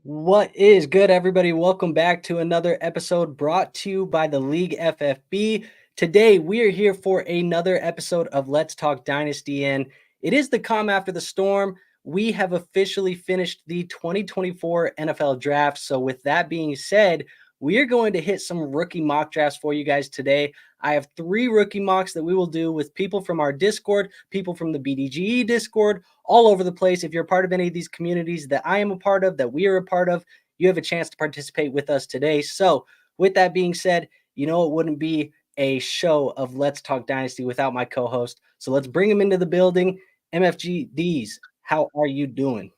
What is good, everybody? Welcome back to another episode brought to you by the League FFB. Today, we are here for another episode of Let's Talk Dynasty, and it is the calm after the storm. We have officially finished the 2024 NFL Draft. So, with that being said, we are going to hit some rookie mock drafts for you guys today. I have 3 rookie mocks that we will do with people from our Discord, people from the BDGE Discord, all over the place. If you're a part of any of these communities that I am a part of, that we are a part of, you have a chance to participate with us today. So, with that being said, it wouldn't be a show of Let's Talk Dynasty without my co-host. So let's bring him into the building. MFGDs, how are you doing?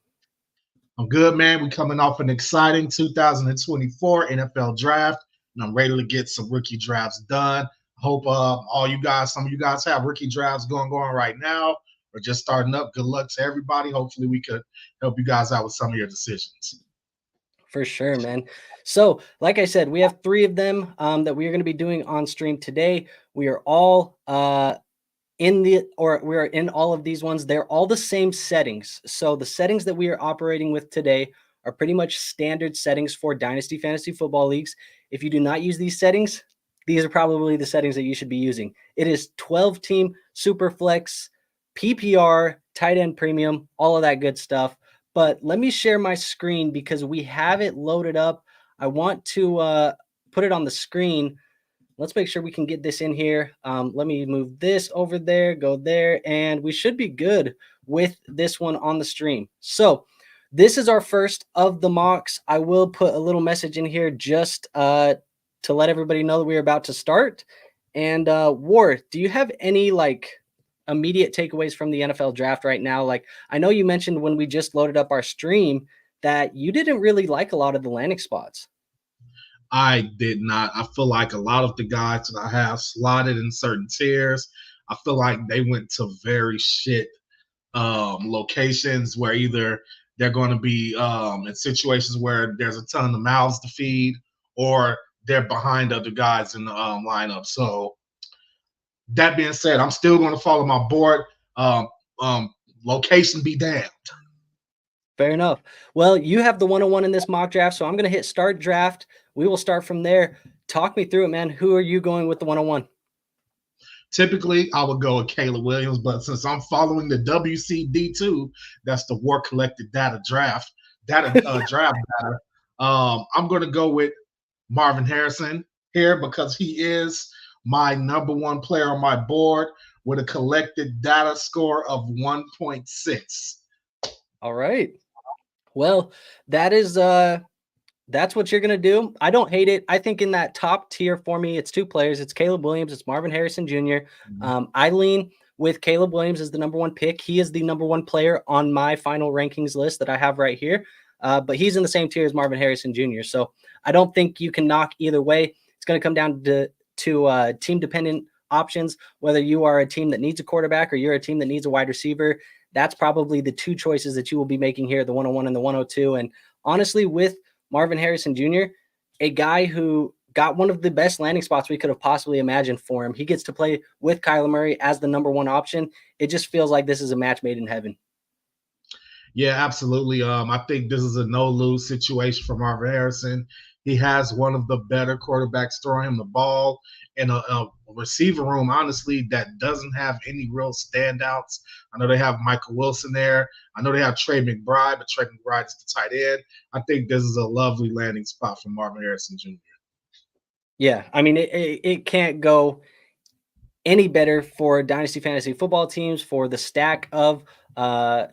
I'm good, man. We're coming off an exciting 2024 NFL draft, and I'm ready to get some rookie drafts done. Hope some of you guys have rookie drafts going right now, or just starting up. Good luck to everybody. Hopefully, we could help you guys out with some of your decisions. For sure, man. So, like I said, we have 3 of them that we are going to be doing on stream today. We are all we're in all of these ones. They're all the same settings. So the settings that we are operating with today are pretty much standard settings for Dynasty Fantasy Football Leagues. If you do not use these settings, these are probably the settings that you should be using. It is 12-team Superflex, PPR, tight end premium, all of that good stuff. But let me share my screen because we have it loaded up. I want to put it on the screen. Let's make sure we can get this in here. Let me move this over there, go there, and we should be good with this one on the stream. So this is our first of the mocks. I will put a little message in here just to let everybody know that we're about to start. And War, do you have any immediate takeaways from the NFL draft right now? Like, I know you mentioned when we just loaded up our stream that you didn't really like a lot of the landing spots. I did not. I feel like a lot of the guys that I have slotted in certain tiers, I feel like they went to very shit locations where either they're going to be in situations where there's a ton of mouths to feed, or they're behind other guys in the lineup. So that being said, I'm still going to follow my board. Location be damned. Fair enough. Well, you have the 101 in this mock draft, so I'm going to hit start draft. We will start from there. Talk me through it, man. Who are you going with the 101? Typically, I would go with Caleb Williams, but since I'm following the WCD2, that's the War Collected Data Draft, draft data, I'm going to go with Marvin Harrison here because he is my number 1 player on my board with a collected data score of 1.6. All right. Well, that's what you're going to do. I don't hate it. I think in that top tier for me, it's 2 players. It's Caleb Williams. It's Marvin Harrison Jr. I lean with Caleb Williams as the number 1 pick. He is the number 1 player on my final rankings list that I have right here. But he's in the same tier as Marvin Harrison Jr. So I don't think you can knock either way. It's going to come down to team-dependent options, whether you are a team that needs a quarterback or you're a team that needs a wide receiver. That's probably the 2 choices that you will be making here, the 101 and the 102. And honestly, with Marvin Harrison Jr., a guy who got one of the best landing spots we could have possibly imagined for him. He gets to play with Kyler Murray as the number 1 option. It just feels like this is a match made in heaven. Yeah, absolutely. I think this is a no-lose situation for Marvin Harrison. He has one of the better quarterbacks throwing him the ball in a receiver room, honestly, that doesn't have any real standouts. I know they have Michael Wilson there. I know they have Trey McBride, but Trey McBride is the tight end. I think this is a lovely landing spot for Marvin Harrison Jr. Yeah, I mean, it can't go any better for Dynasty Fantasy Football teams for the stack of Kyler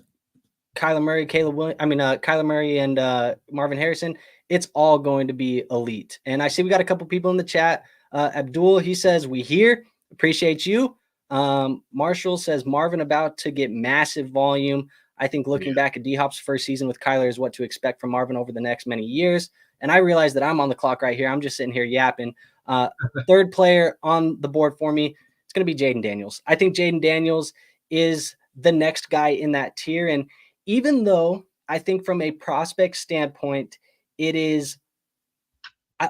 Murray, Kyler Murray and Marvin Harrison. It's all going to be elite. And I see we got a couple people in the chat. Abdul, he says, we here. Appreciate you. Marshall says, Marvin about to get massive volume. I think looking back at D-Hop's first season with Kyler is what to expect from Marvin over the next many years. And I realize that I'm on the clock right here. I'm just sitting here yapping. Third player on the board for me, it's going to be Jayden Daniels. I think Jayden Daniels is the next guy in that tier. And even though I think from a prospect standpoint, it is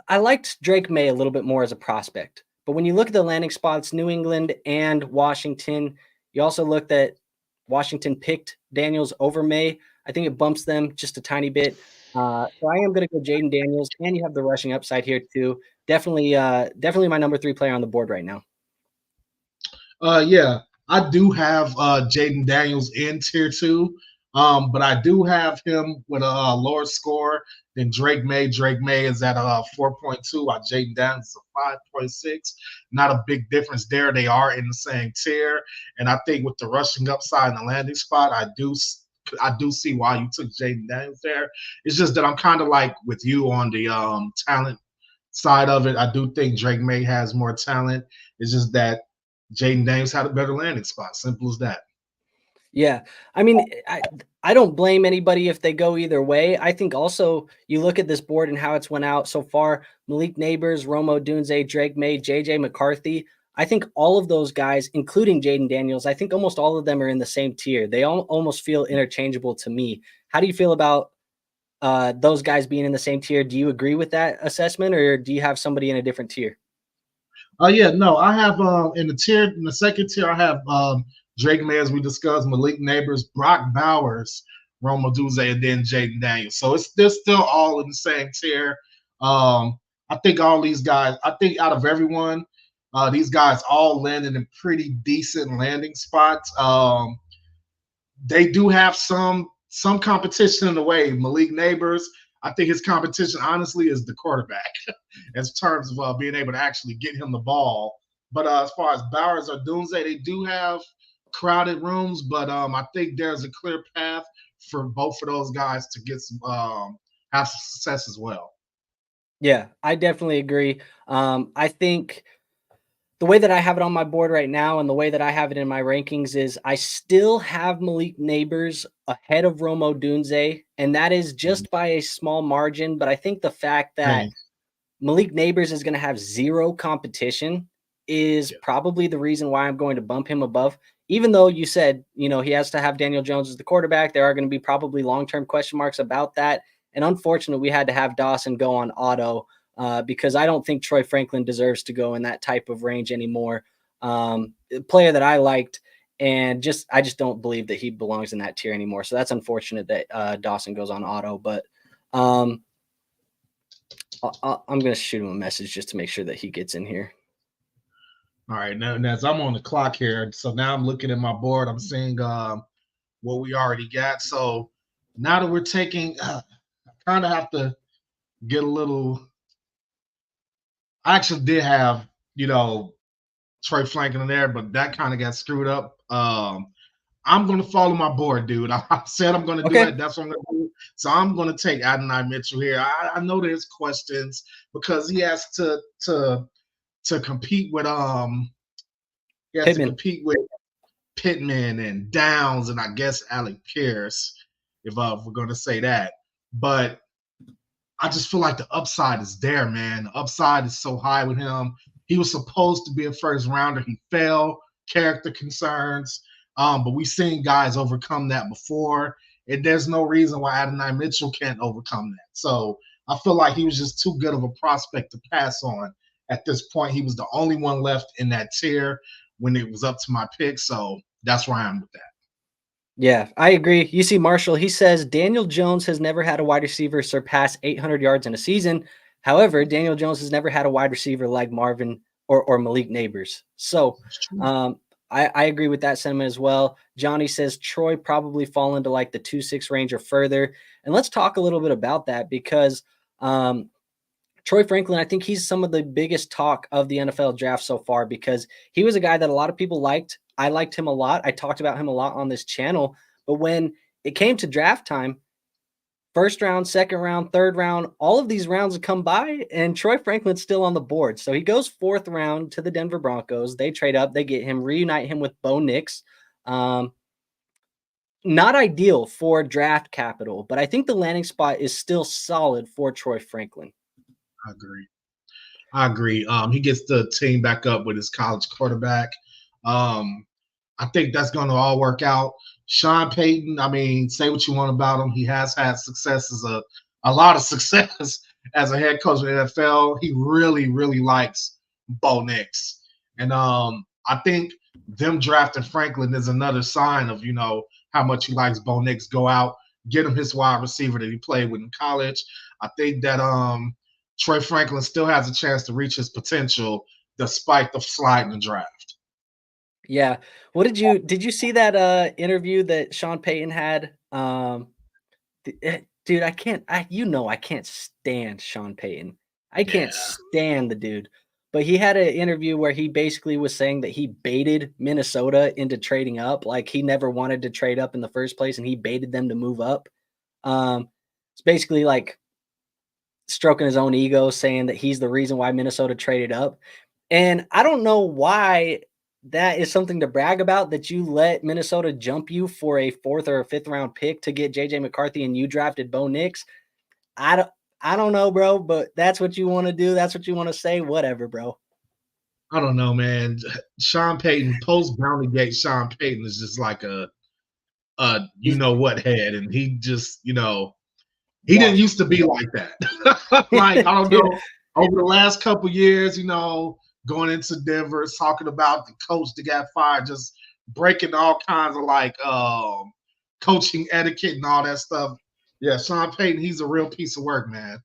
I liked Drake Maye a little bit more as a prospect. But when you look at the landing spots, New England and Washington, you also looked at Washington picked Daniels over Maye. I think it bumps them just a tiny bit. So I am going to go Jayden Daniels, and you have the rushing upside here too. Definitely my number 3 player on the board right now. Yeah, I do have Jayden Daniels in tier 2, but I do have him with a lower score than Drake Maye. Drake Maye is at 4.2, while Jayden Daniels is a 5.6. Not a big difference there. They are in the same tier, and I think with the rushing upside and the landing spot, I do see why you took Jayden Daniels there. It's just that I'm kind of like with you on the talent side of it. I do think Drake Maye has more talent. It's just that Jayden Daniels had a better landing spot. Simple as that. Yeah. I mean, I don't blame anybody if they go either way. I think also you look at this board and how it's went out so far. Malik Nabers, Odunze, Drake Maye, JJ McCarthy. I think all of those guys, including Jayden Daniels, I think almost all of them are in the same tier. They all almost feel interchangeable to me. How do you feel about those guys being in the same tier? Do you agree with that assessment, or do you have somebody in a different tier? Yeah, no, I have in the second tier, I have Drake Maye, as we discussed, Malik Nabers, Brock Bowers, Odunze, and then Jayden Daniels. So they're still all in the same tier. I think all these guys, I think out of everyone, these guys all landed in pretty decent landing spots. They do have some competition in the way. Malik Nabers, I think his competition, honestly, is the quarterback as terms of being able to actually get him the ball. But as far as Bowers or Odunze, they do have crowded rooms, but I think there's a clear path for both of those guys to get some have some success as well. Yeah, I definitely agree. I think the way that I have it on my board right now and the way that I have it in my rankings is I still have Malik Nabers ahead of Odunze, and that is just by a small margin. But I think the fact that Malik Nabers is going to have zero competition is probably the reason why I'm going to bump him above. Even though you said, he has to have Daniel Jones as the quarterback, there are going to be probably long-term question marks about that. And unfortunately, we had to have Dawson go on auto because I don't think Troy Franklin deserves to go in that type of range anymore. Player that I liked, and I just don't believe that he belongs in that tier anymore. So that's unfortunate that Dawson goes on auto. But I'm going to shoot him a message just to make sure that he gets in here. All right, now as I'm on the clock here, so now I'm looking at my board. I'm seeing what we already got. So now that we're taking, I kind of have to get a little. I actually did have, Troy Franklin in there, but that kind of got screwed up. I'm going to follow my board, dude. I said I'm going to do it. That's what I'm going to do. So I'm going to take Adonai Mitchell here. I know there's questions because he has to compete with Pittman and Downs and I guess Alec Pierce, if we're going to say that. But I just feel like the upside is there, man. The upside is so high with him. He was supposed to be a first rounder. He fell, character concerns. But we've seen guys overcome that before. And there's no reason why Adonai Mitchell can't overcome that. So I feel like he was just too good of a prospect to pass on. At this point, he was the only one left in that tier when it was up to my pick. So that's where I am with that. Yeah, I agree. You see Marshall, he says Daniel Jones has never had a wide receiver surpass 800 yards in a season. However, Daniel Jones has never had a wide receiver like Marvin or Malik Nabers. So I agree with that sentiment as well. Johnny says Troy probably fall into like the 2-6 range or further. And let's talk a little bit about that because Troy Franklin, I think he's some of the biggest talk of the NFL draft so far because he was a guy that a lot of people liked. I liked him a lot. I talked about him a lot on this channel. But when it came to draft time, first round, second round, third round, all of these rounds come by, and Troy Franklin's still on the board. So he goes fourth round to the Denver Broncos. They trade up. They get him, reunite him with Bo Nix. Not ideal for draft capital, but I think the landing spot is still solid for Troy Franklin. I agree. He gets the team back up with his college quarterback. I think that's going to all work out. Sean Payton, I mean, say what you want about him. He has had success a lot of success as a head coach in the NFL. He really, really likes Bo Nix. And I think them drafting Franklin is another sign of, how much he likes Bo Nix. Go out, get him his wide receiver that he played with in college. I think that Troy Franklin still has a chance to reach his potential despite the slide in the draft. Yeah. What did you see that interview that Sean Payton had? Dude, I can't stand Sean Payton. I can't Yeah. stand the dude. But he had an interview where he basically was saying that he baited Minnesota into trading up. Like he never wanted to trade up in the first place, and he baited them to move up. It's basically like stroking his own ego, saying that he's the reason why Minnesota traded up. And I don't know why that is something to brag about, that you let Minnesota jump you for a 4th or a 5th round pick to get JJ McCarthy and you drafted Bo Nix. I don't know, bro, but that's what you want to do. That's what you want to say. Whatever, bro. I don't know, man. Sean Payton, post Bounty Gate, Sean Payton is just like a you know what head, and he just, he didn't used to be like that. Like, I don't know, over the last couple years, going into Denver, talking about the coach that got fired, just breaking all kinds of like coaching etiquette and all that stuff. Yeah, Sean Payton, he's a real piece of work, man.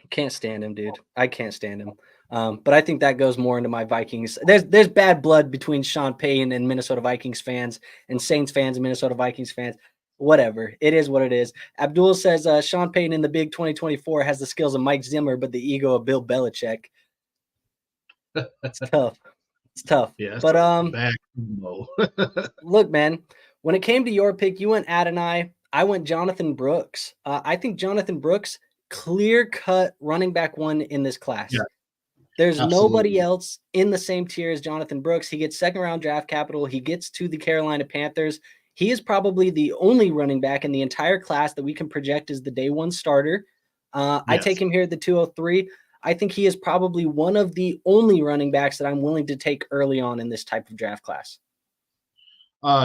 Can't stand him, dude. I can't stand him. But I think that goes more into my Vikings. There's bad blood between Sean Payton and Minnesota Vikings fans and Saints fans and Minnesota Vikings fans. Whatever. It is what it is. Abdul says Sean Payton in the big 2024 has the skills of Mike Zimmer, but the ego of Bill Belichick. It's tough. It's tough. Yeah, but bad look, man, when it came to your pick, you went Adonai. I went Jonathan Brooks. I think Jonathan Brooks, clear-cut running back 1 in this class. Yeah, there's absolutely. Nobody else in the same tier as Jonathan Brooks. He gets 2nd-round draft capital. He gets to the Carolina Panthers. He is probably the only running back in the entire class that we can project as the day 1 starter. Yes. I take him here at the 203. I think he is probably one of the only running backs that I'm willing to take early on in this type of draft class.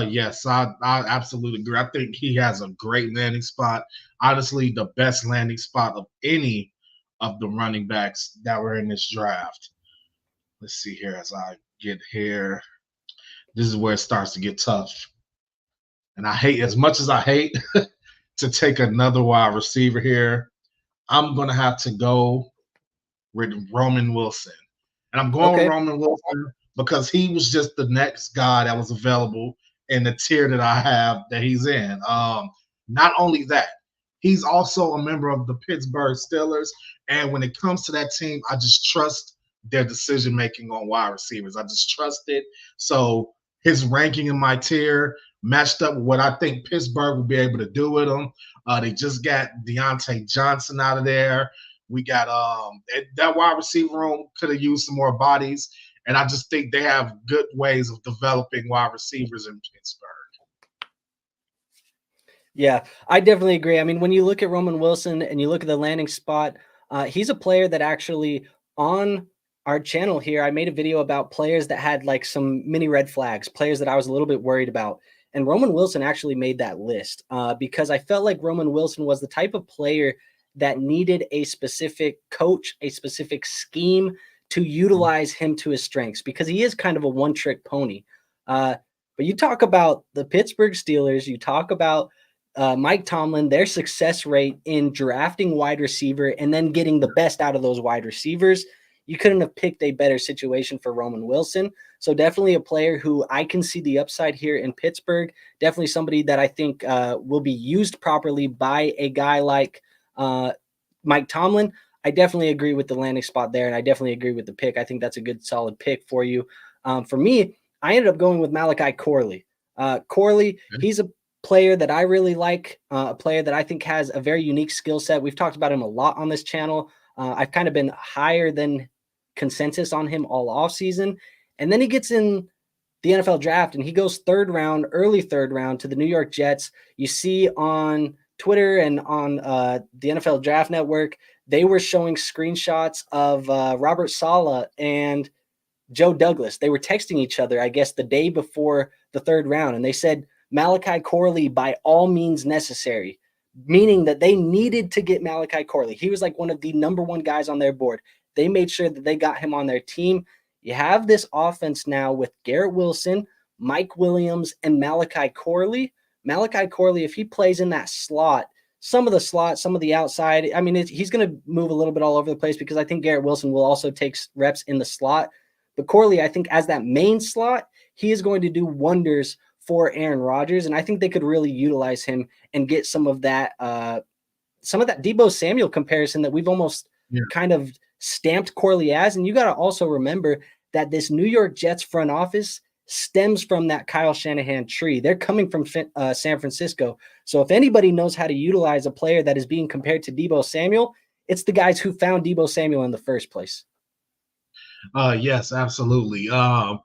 Yes, I absolutely agree. I think he has a great landing spot. Honestly, the best landing spot of any of the running backs that were in this draft. Let's see here as I get here. This is where it starts to get tough. And I hate, as much as I hate to take another wide receiver here, I'm going to have to go with Roman Wilson. And I'm going with Roman Wilson because he was just the next guy that was available in the tier that I have that he's in. Not only that, he's also a member of the Pittsburgh Steelers. And when it comes to that team, I just trust their decision-making on wide receivers. I just trust it. So his ranking in my tier matched up with what I think Pittsburgh will be able to do with him. They just got Deontay Johnson out of there. We got that wide receiver room could have used some more bodies. And I just think they have good ways of developing wide receivers in Pittsburgh. Yeah, I definitely agree. I mean, when you look at Roman Wilson and you look at the landing spot, he's a player that actually on our channel here, I made a video about players that had like some mini red flags, players that I was a little bit worried about. And Roman Wilson actually made that list because I felt like Roman Wilson was the type of player that needed a specific coach, a specific scheme to utilize him to his strengths, because he is kind of a one-trick pony. But you talk about the Pittsburgh Steelers, you talk about Mike Tomlin, their success rate in drafting wide receiver and then getting the best out of those wide receivers. You couldn't have picked a better situation for Roman Wilson. So definitely a player who I can see the upside here in Pittsburgh. Definitely somebody that I think will be used properly by a guy like Mike Tomlin. I definitely agree with the landing spot there, and I definitely agree with the pick. I think that's a good, solid pick for you. For me, I ended up going with Malachi Corley. He's a player that I really like, a player that I think has a very unique skill set. We've talked about him a lot on this channel. I've kind of been higher than consensus on him all offseason. And then he gets in the NFL draft and he goes early third round to the New York Jets. You see on Twitter and on the NFL Draft Network, they were showing screenshots of Robert Saleh and Joe Douglas. They were texting each other, I guess, the day before the 3rd round. And they said, Malachi Corley by all means necessary, meaning that they needed to get Malachi Corley. He was like one of the number 1 guys on their board. They made sure that they got him on their team. You have this offense now with Garrett Wilson, Mike Williams, and Malachi Corley. Malachi Corley, if he plays in that slot, some of the slot, some of the outside, I mean, he's going to move a little bit all over the place because I think Garrett Wilson will also take reps in the slot. But Corley, I think as that main slot, he is going to do wonders for Aaron Rodgers. And I think they could really utilize him and get some of that Deebo Samuel comparison that we've almost kind of stamped Corley as. And you got to also remember that this New York Jets front office stems from that Kyle Shanahan tree. They're coming from San Francisco. So if anybody knows how to utilize a player that is being compared to Deebo Samuel, it's the guys who found Deebo Samuel in the first place. Yes, absolutely. I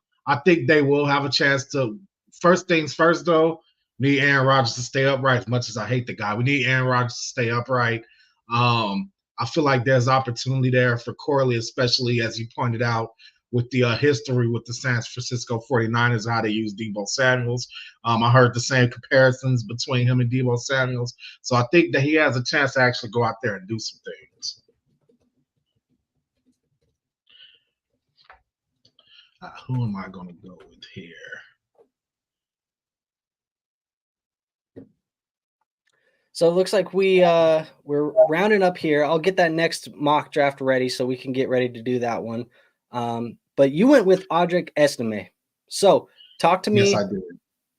think they will have a chance to. First things first, though, need Aaron Rodgers to stay upright. As much as I hate the guy, we need Aaron Rodgers to stay upright. I feel like there's opportunity there for Corley, especially as you pointed out with the history with the San Francisco 49ers, how they use Deebo Samuels. I heard the same comparisons between him and Deebo Samuels. So I think that he has a chance to actually go out there and do some things. Who am I going to go with here? So it looks like we're rounding up here. I'll get that next mock draft ready so we can get ready to do that one. But you went with Audric Estime. So talk to me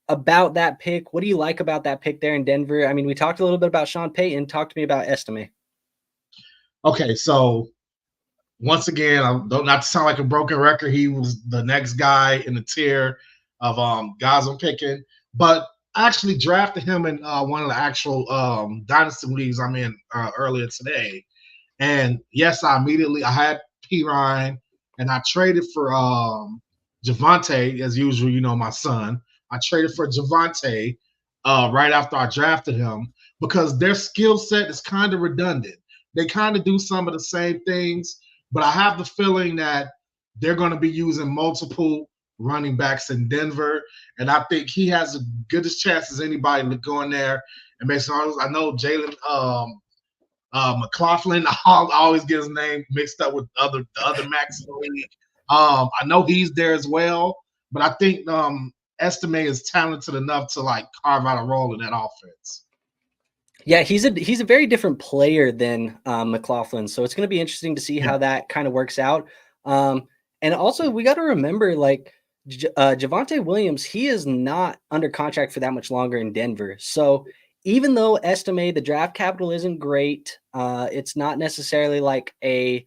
about that pick. What do you like about that pick there in Denver? I mean, we talked a little bit about Sean Payton. Talk to me about Estime. Okay, so once again, not to sound like a broken record, he was the next guy in the tier of guys I'm picking. But I actually drafted him in one of the actual Dynasty leagues I'm in earlier today. And yes, I had P. Ryan, and I traded for Javonte, as usual, my son. I traded for Javonte right after I drafted him because their skill set is kind of redundant. They kind of do some of the same things, but I have the feeling that they're going to be using multiple running backs in Denver, and I think he has as good a chance as anybody to go in there and make some. I know Jalen McLaughlin. I always get his name mixed up with the other Max in the league. I know he's there as well, but I think Estime is talented enough to carve out a role in that offense. Yeah, he's a very different player than McLaughlin, so it's going to be interesting to see how that kind of works out. And also, we got to remember, Javonte Williams, he is not under contract for that much longer in Denver. So even though Estime, the draft capital isn't great, it's not necessarily like a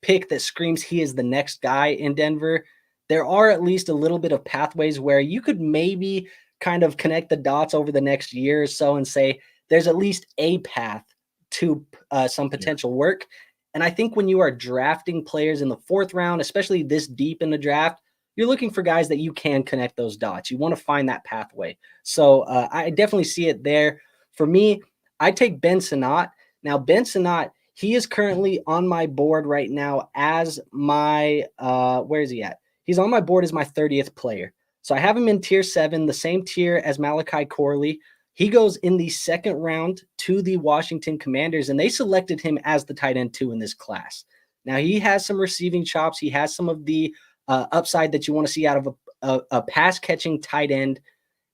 pick that screams he is the next guy in Denver. There are at least a little bit of pathways where you could maybe kind of connect the dots over the next year or so and say there's at least a path to some potential work. And I think when you are drafting players in the fourth round, especially this deep in the draft, you're looking for guys that you can connect those dots. You want to find that pathway. So I definitely see it there. For me, I take Ben Sinnott. Now, Ben Sinnott, he is currently on my board right now as my where is he at? He's on my board as my 30th player. So I have him in tier 7, the same tier as Malachi Corley. He goes in the second round to the Washington Commanders, and they selected him as the tight end 2 in this class. Now, he has some receiving chops. He has some of the upside that you want to see out of a pass-catching tight end.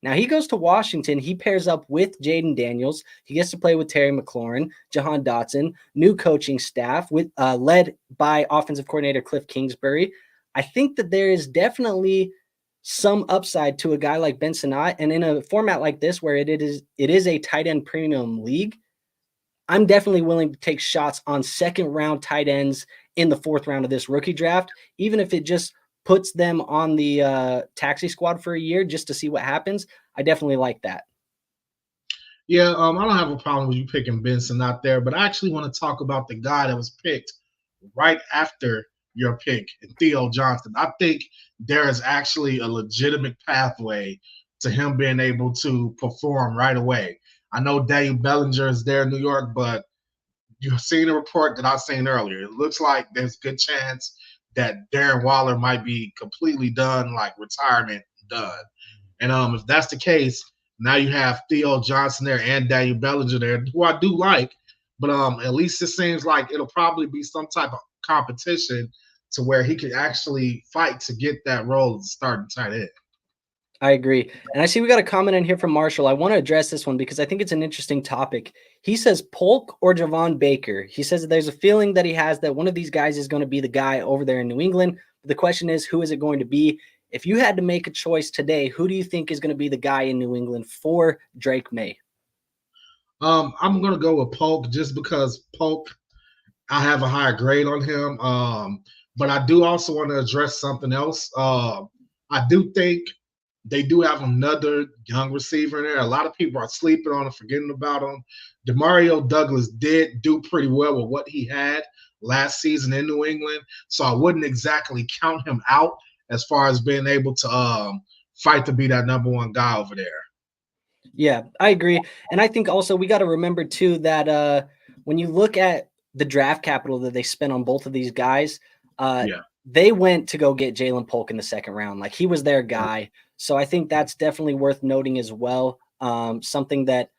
Now, he goes to Washington. He pairs up with Jayden Daniels. He gets to play with Terry McLaurin, Jahan Dotson, new coaching staff led by offensive coordinator Cliff Kingsbury. I think that there is definitely some upside to a guy like Ben Sinnott, and in a format like this where it is a tight end premium league, I'm definitely willing to take shots on second round tight ends in the fourth round of this rookie draft, even if it just puts them on the taxi squad for a year just to see what happens. I definitely like that. Yeah, I don't have a problem with you picking Ben Sinnott there, but I actually want to talk about the guy that was picked right after your pick, Theo Johnson. I think there is actually a legitimate pathway to him being able to perform right away. I know Daniel Bellinger is there in New York, but you've seen a report that I seen earlier. It looks like there's a good chance that Darren Waller might be completely done, like retirement done. And if that's the case, now you have Theo Johnson there and Daniel Bellinger there, who I do like, but at least it seems like it'll probably be some type of competition to where he could actually fight to get that role as starting tight end. I agree. And I see we got a comment in here from Marshall. I want to address this one because I think it's an interesting topic. He says Polk or Javon Baker. He says that there's a feeling that he has that one of these guys is going to be the guy over there in New England. The question is, who is it going to be? If you had to make a choice today, who do you think is going to be the guy in New England for Drake Maye? I'm gonna go with Polk just because Polk, I have a higher grade on him. But I do also want to address something else. I do think they do have another young receiver in there. A lot of people are sleeping on him, forgetting about him. Demario Douglas did do pretty well with what he had last season in New England, so I wouldn't exactly count him out as far as being able to fight to be that number one guy over there. Yeah, I agree. And I think also we got to remember too that when you look at the draft capital that they spent on both of these guys, they went to go get Jalen Polk in the second round. Like, he was their guy. So I think that's definitely worth noting as well. Something that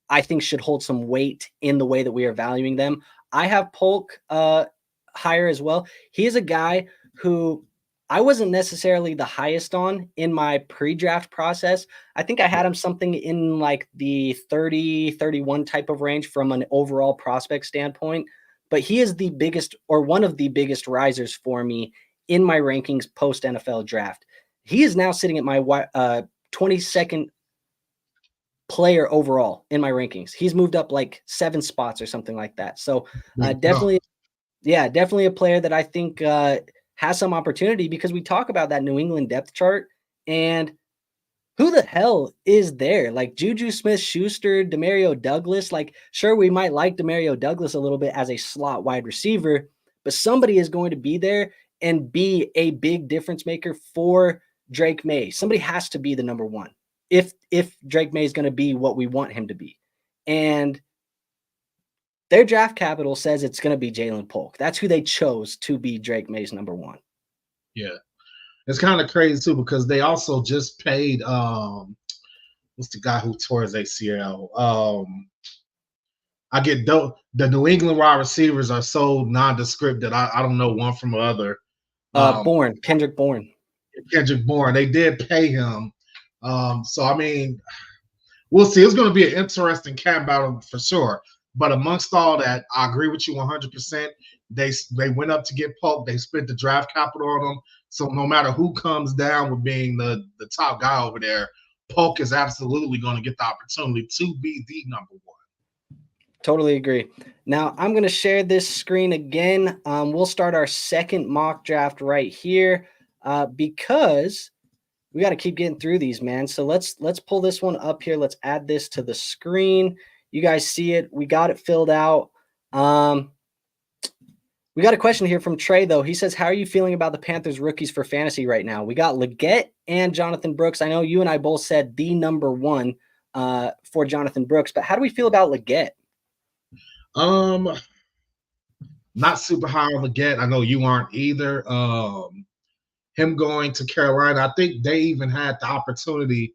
I think should hold some weight in the way that we are valuing them. I have Polk higher as well. He is a guy who I wasn't necessarily the highest on in my pre-draft process. I think I had him something in like the 30, 31 type of range from an overall prospect standpoint. But he is the biggest, or one of the biggest risers for me in my rankings post NFL draft. He is now sitting at my 22nd player overall in my rankings. He's moved up like 7 spots or something like that. So definitely a player that I think has some opportunity, because we talk about that New England depth chart and who the hell is there? Like Juju Smith-Schuster, Demario Douglas. Like, sure, we might like Demario Douglas a little bit as a slot wide receiver, but somebody is going to be there and be a big difference maker for Drake Maye. Somebody has to be the number one if Drake Maye is going to be what we want him to be. And their draft capital says it's going to be Jalen Polk. That's who they chose to be Drake Maye's number one. Yeah. It's kind of crazy too, because they also just paid what's the guy who tore his ACL? I get the New England wide receivers are so nondescript that I don't know one from the other. Kendrick Bourne. Kendrick Bourne. They did pay him. So I mean, we'll see. It's going to be an interesting camp battle for sure. But amongst all that, I agree with you 100%. They went up to get Polk. They spent the draft capital on him. So no matter who comes down with being the top guy over there, Polk is absolutely going to get the opportunity to be the number one. Totally agree. Now I'm going to share this screen again. We'll start our second mock draft right here because we got to keep getting through these, man. So let's pull this one up here. Let's add this to the screen. You guys see it. We got it filled out. We got a question here from Trey, though. He says, how are you feeling about the Panthers rookies for fantasy right now? We got Leggett and Jonathan Brooks. I know you and I both said the number one for Jonathan Brooks, but how do we feel about Leggett? Not super high on Leggett. I know you aren't either. Him going to Carolina, I think they even had the opportunity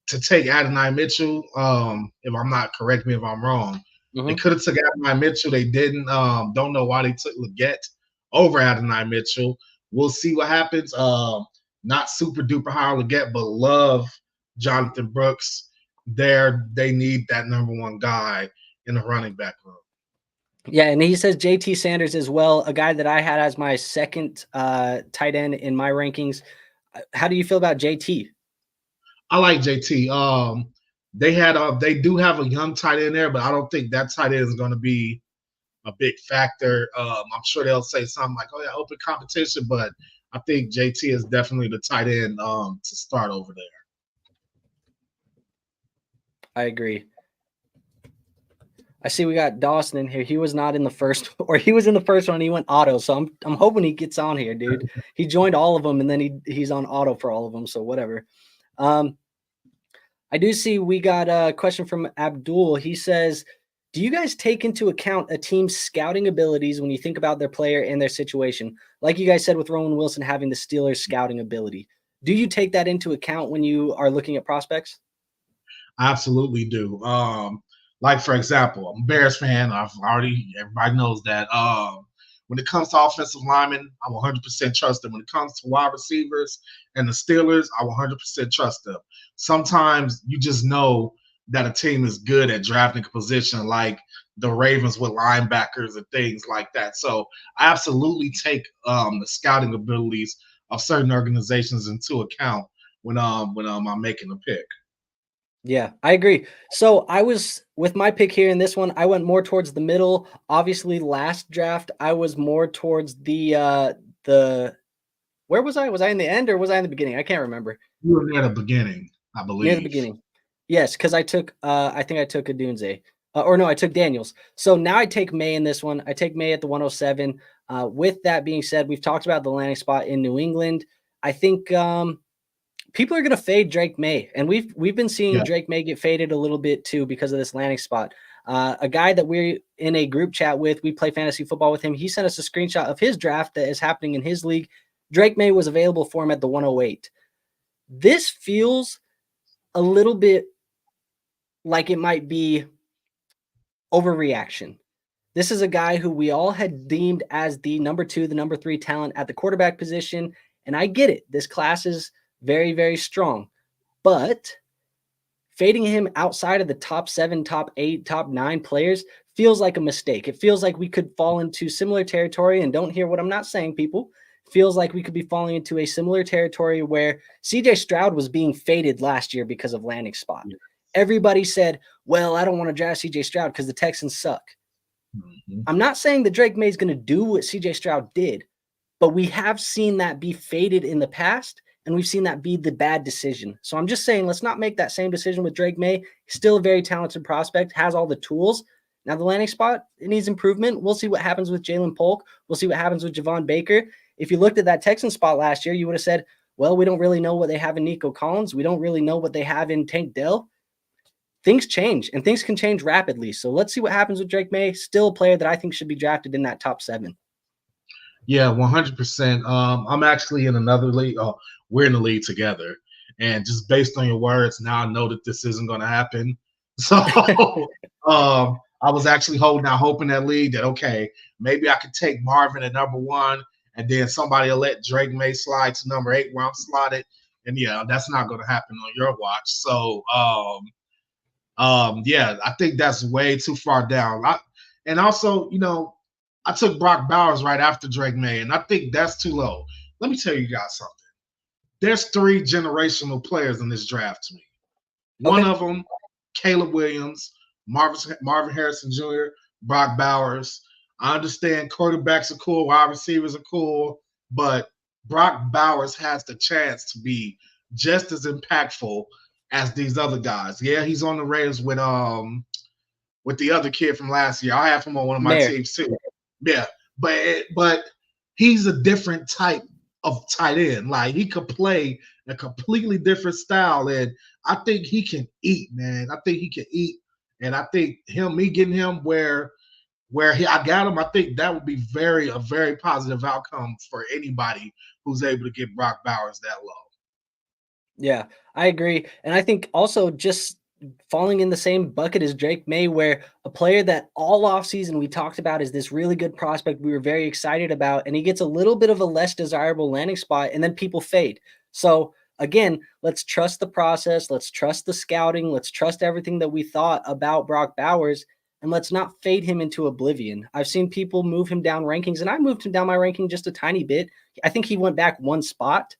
to take Adonai Mitchell. If I'm not, correct me if I'm wrong. They could have took Adonai Mitchell. They didn't. Don't know why they took Leggett over Adonai Mitchell. We'll see what happens. Not super duper high on Leggett, but love Jonathan Brooks. They need that number one guy in the running back room. Yeah, and he says JT Sanders as well, a guy that I had as my second tight end in my rankings. How do you feel about JT? I like JT. They do have a young tight end there, but I don't think that tight end is going to be a big factor. I'm sure they'll say something like, "Oh yeah, open competition," but I think JT is definitely the tight end to start over there. I agree. I see we got Dawson in here. He was not in the first, or he was in the first one. He went auto, so I'm hoping he gets on here, dude. He joined all of them, and then he's on auto for all of them. So whatever. I do see we got a question from Abdul. He says, do you guys take into account a team's scouting abilities when you think about their player and their situation? Like you guys said with Roman Wilson having the Steelers scouting ability. Do you take that into account when you are looking at prospects? I absolutely do. Like, for example, I'm a Bears fan. Everybody knows that. when it comes to offensive linemen, I 100% trust them. When it comes to wide receivers and the Steelers, I 100% trust them. Sometimes you just know that a team is good at drafting a position, like the Ravens with linebackers and things like that. So I absolutely take the scouting abilities of certain organizations into account when I'm making a pick. Yeah, I agree. So I was with my pick here in this one, I went more towards the middle. Obviously, last draft, I was more towards the where was I? Was I in the end or was I in the beginning? I can't remember. You were near the beginning, I Near the believe. beginning. Yes, because I think I took Odunze. Or no, I took Daniels. So now I take Maye in this one. I take Maye at the 107. With that being said, we've talked about the landing spot in New England. I think people are going to fade Drake Maye, and we've been seeing Drake Maye get faded a little bit too because of this landing spot. A guy that we're in a group chat with, we play fantasy football with him. He sent us a screenshot of his draft that is happening in his league. Drake Maye was available for him at the 108. This feels a little bit like it might be overreaction. This is a guy who we all had deemed as the number 2, the number 3 talent at the quarterback position. And I get it. This class is very, very strong. But fading him outside of the top 7, top 8, top 9 players feels like a mistake. It feels like we could fall into similar territory, and don't hear what I'm not saying, people. Feels like we could be falling into a similar territory where CJ Stroud was being faded last year because of landing spot. Everybody said, well, I don't want to draft CJ Stroud because the Texans suck. Mm-hmm. I'm not saying that Drake Maye is going to do what CJ Stroud did, but we have seen that be faded in the past, and we've seen that be the bad decision. So I'm just saying, let's not make that same decision with Drake Maye. He's still a very talented prospect, has all the tools. Now the landing spot, it needs improvement. We'll see what happens with Jalen Polk. We'll see what happens with Javon Baker. If you looked at that Texan spot last year, you would have said, well, we don't really know what they have in Nico Collins. We don't really know what they have in Tank Dell. Things change, and things can change rapidly. So let's see what happens with Drake Maye. Still a player that I think should be drafted in that top 7. Yeah, 100%. I'm actually in another league. We're in the league together. And just based on your words, now I know that this isn't going to happen. So I was actually holding out hope in that league that, okay, maybe I could take Marvin at number 1, and then somebody will let Drake Maye slide to number 8 where I'm slotted. And, yeah, that's not going to happen on your watch. So, yeah, I think that's way too far down. And also, I took Brock Bowers right after Drake Maye, and I think that's too low. Let me tell you guys something. There's 3 generational players in this draft to me. One of them, Caleb Williams, Marvin Harrison Jr., Brock Bowers. I understand quarterbacks are cool, wide receivers are cool, but Brock Bowers has the chance to be just as impactful as these other guys. Yeah, he's on the Raiders with the other kid from last year. I have him on one of my teams too. Yeah, but he's a different type of tight end. Like, he could play a completely different style, and I think he can eat, man. I think he can eat, and I think me getting him where I got him, I think that would be a very positive outcome for anybody who's able to get Brock Bowers that low. Yeah, I agree. And I think also just falling in the same bucket as Drake Maye, where a player that all offseason we talked about is this really good prospect we were very excited about, and he gets a little bit of a less desirable landing spot, and then people fade. So again, let's trust the process. Let's trust the scouting. Let's trust everything that we thought about Brock Bowers, and let's not fade him into oblivion. I've seen people move him down rankings, and I moved him down my ranking just a tiny bit. I think he went back 1 spot.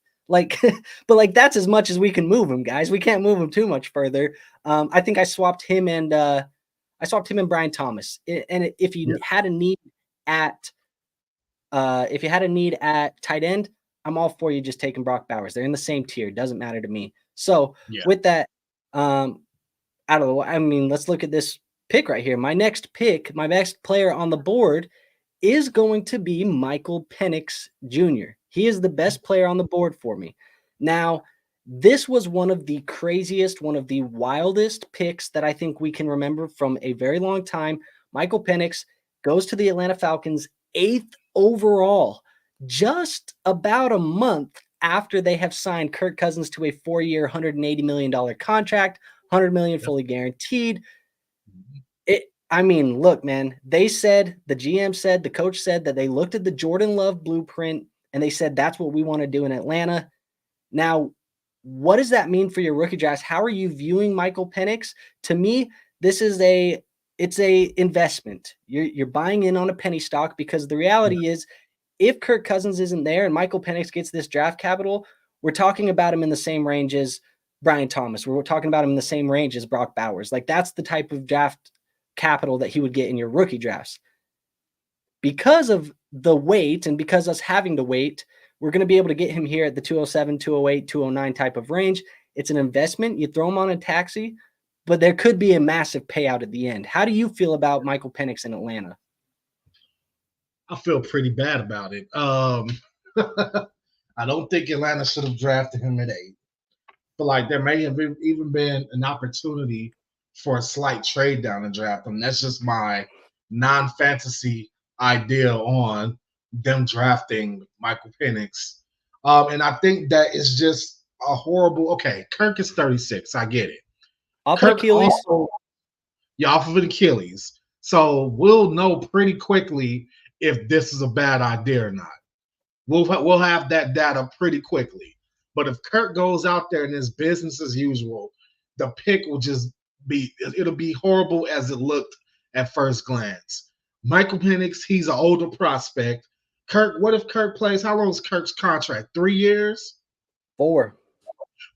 But that's as much as we can move him, guys. We can't move him too much further. I think I swapped him and Brian Thomas. And if you had a need at tight end, I'm all for you just taking Brock Bowers. They're in the same tier. Doesn't matter to me. So with that out of the way, I mean, let's look at this pick right here. My next player on the board is going to be Michael Penix Jr. He is the best player on the board for me. Now, this was one of the craziest, one of the wildest picks that I think we can remember from a very long time. Michael Penix goes to the Atlanta Falcons 8th overall, just about a month after they have signed Kirk Cousins to a 4-year, $180 million contract, $100 million fully guaranteed. I mean, look, man, they said, the GM said, the coach said that they looked at the Jordan Love blueprint and they said, that's what we want to do in Atlanta. Now, what does that mean for your rookie drafts? How are you viewing Michael Penix? To me, this is it's a investment. You're buying in on a penny stock, because the reality is, if Kirk Cousins isn't there and Michael Penix gets this draft capital, we're talking about him in the same range as Brian Thomas. We're talking about him in the same range as Brock Bowers. Like, that's the type of draft capital that he would get in your rookie drafts. Because of the weight and because us having to wait, we're going to be able to get him here at the 207, 208, 209 type of range. It's an investment. You throw him on a taxi, but there could be a massive payout at the end. How do you feel about Michael Penix in Atlanta? I feel pretty bad about it. I don't think Atlanta should have drafted him at 8. But like, there may have even been an opportunity for a slight trade down and draft him. That's just my non-fantasy idea on them drafting Michael Penix. And I think that is just a horrible. Okay, Kirk is 36. I get it. Off of Achilles. Off of an Achilles. So we'll know pretty quickly if this is a bad idea or not. We'll have that data pretty quickly. But if Kirk goes out there and it's business as usual, the pick will just it'll be horrible as it looked at first glance. Michael Penix, he's an older prospect. Kirk, what if Kirk plays? How long is Kirk's contract? 3 years? 4.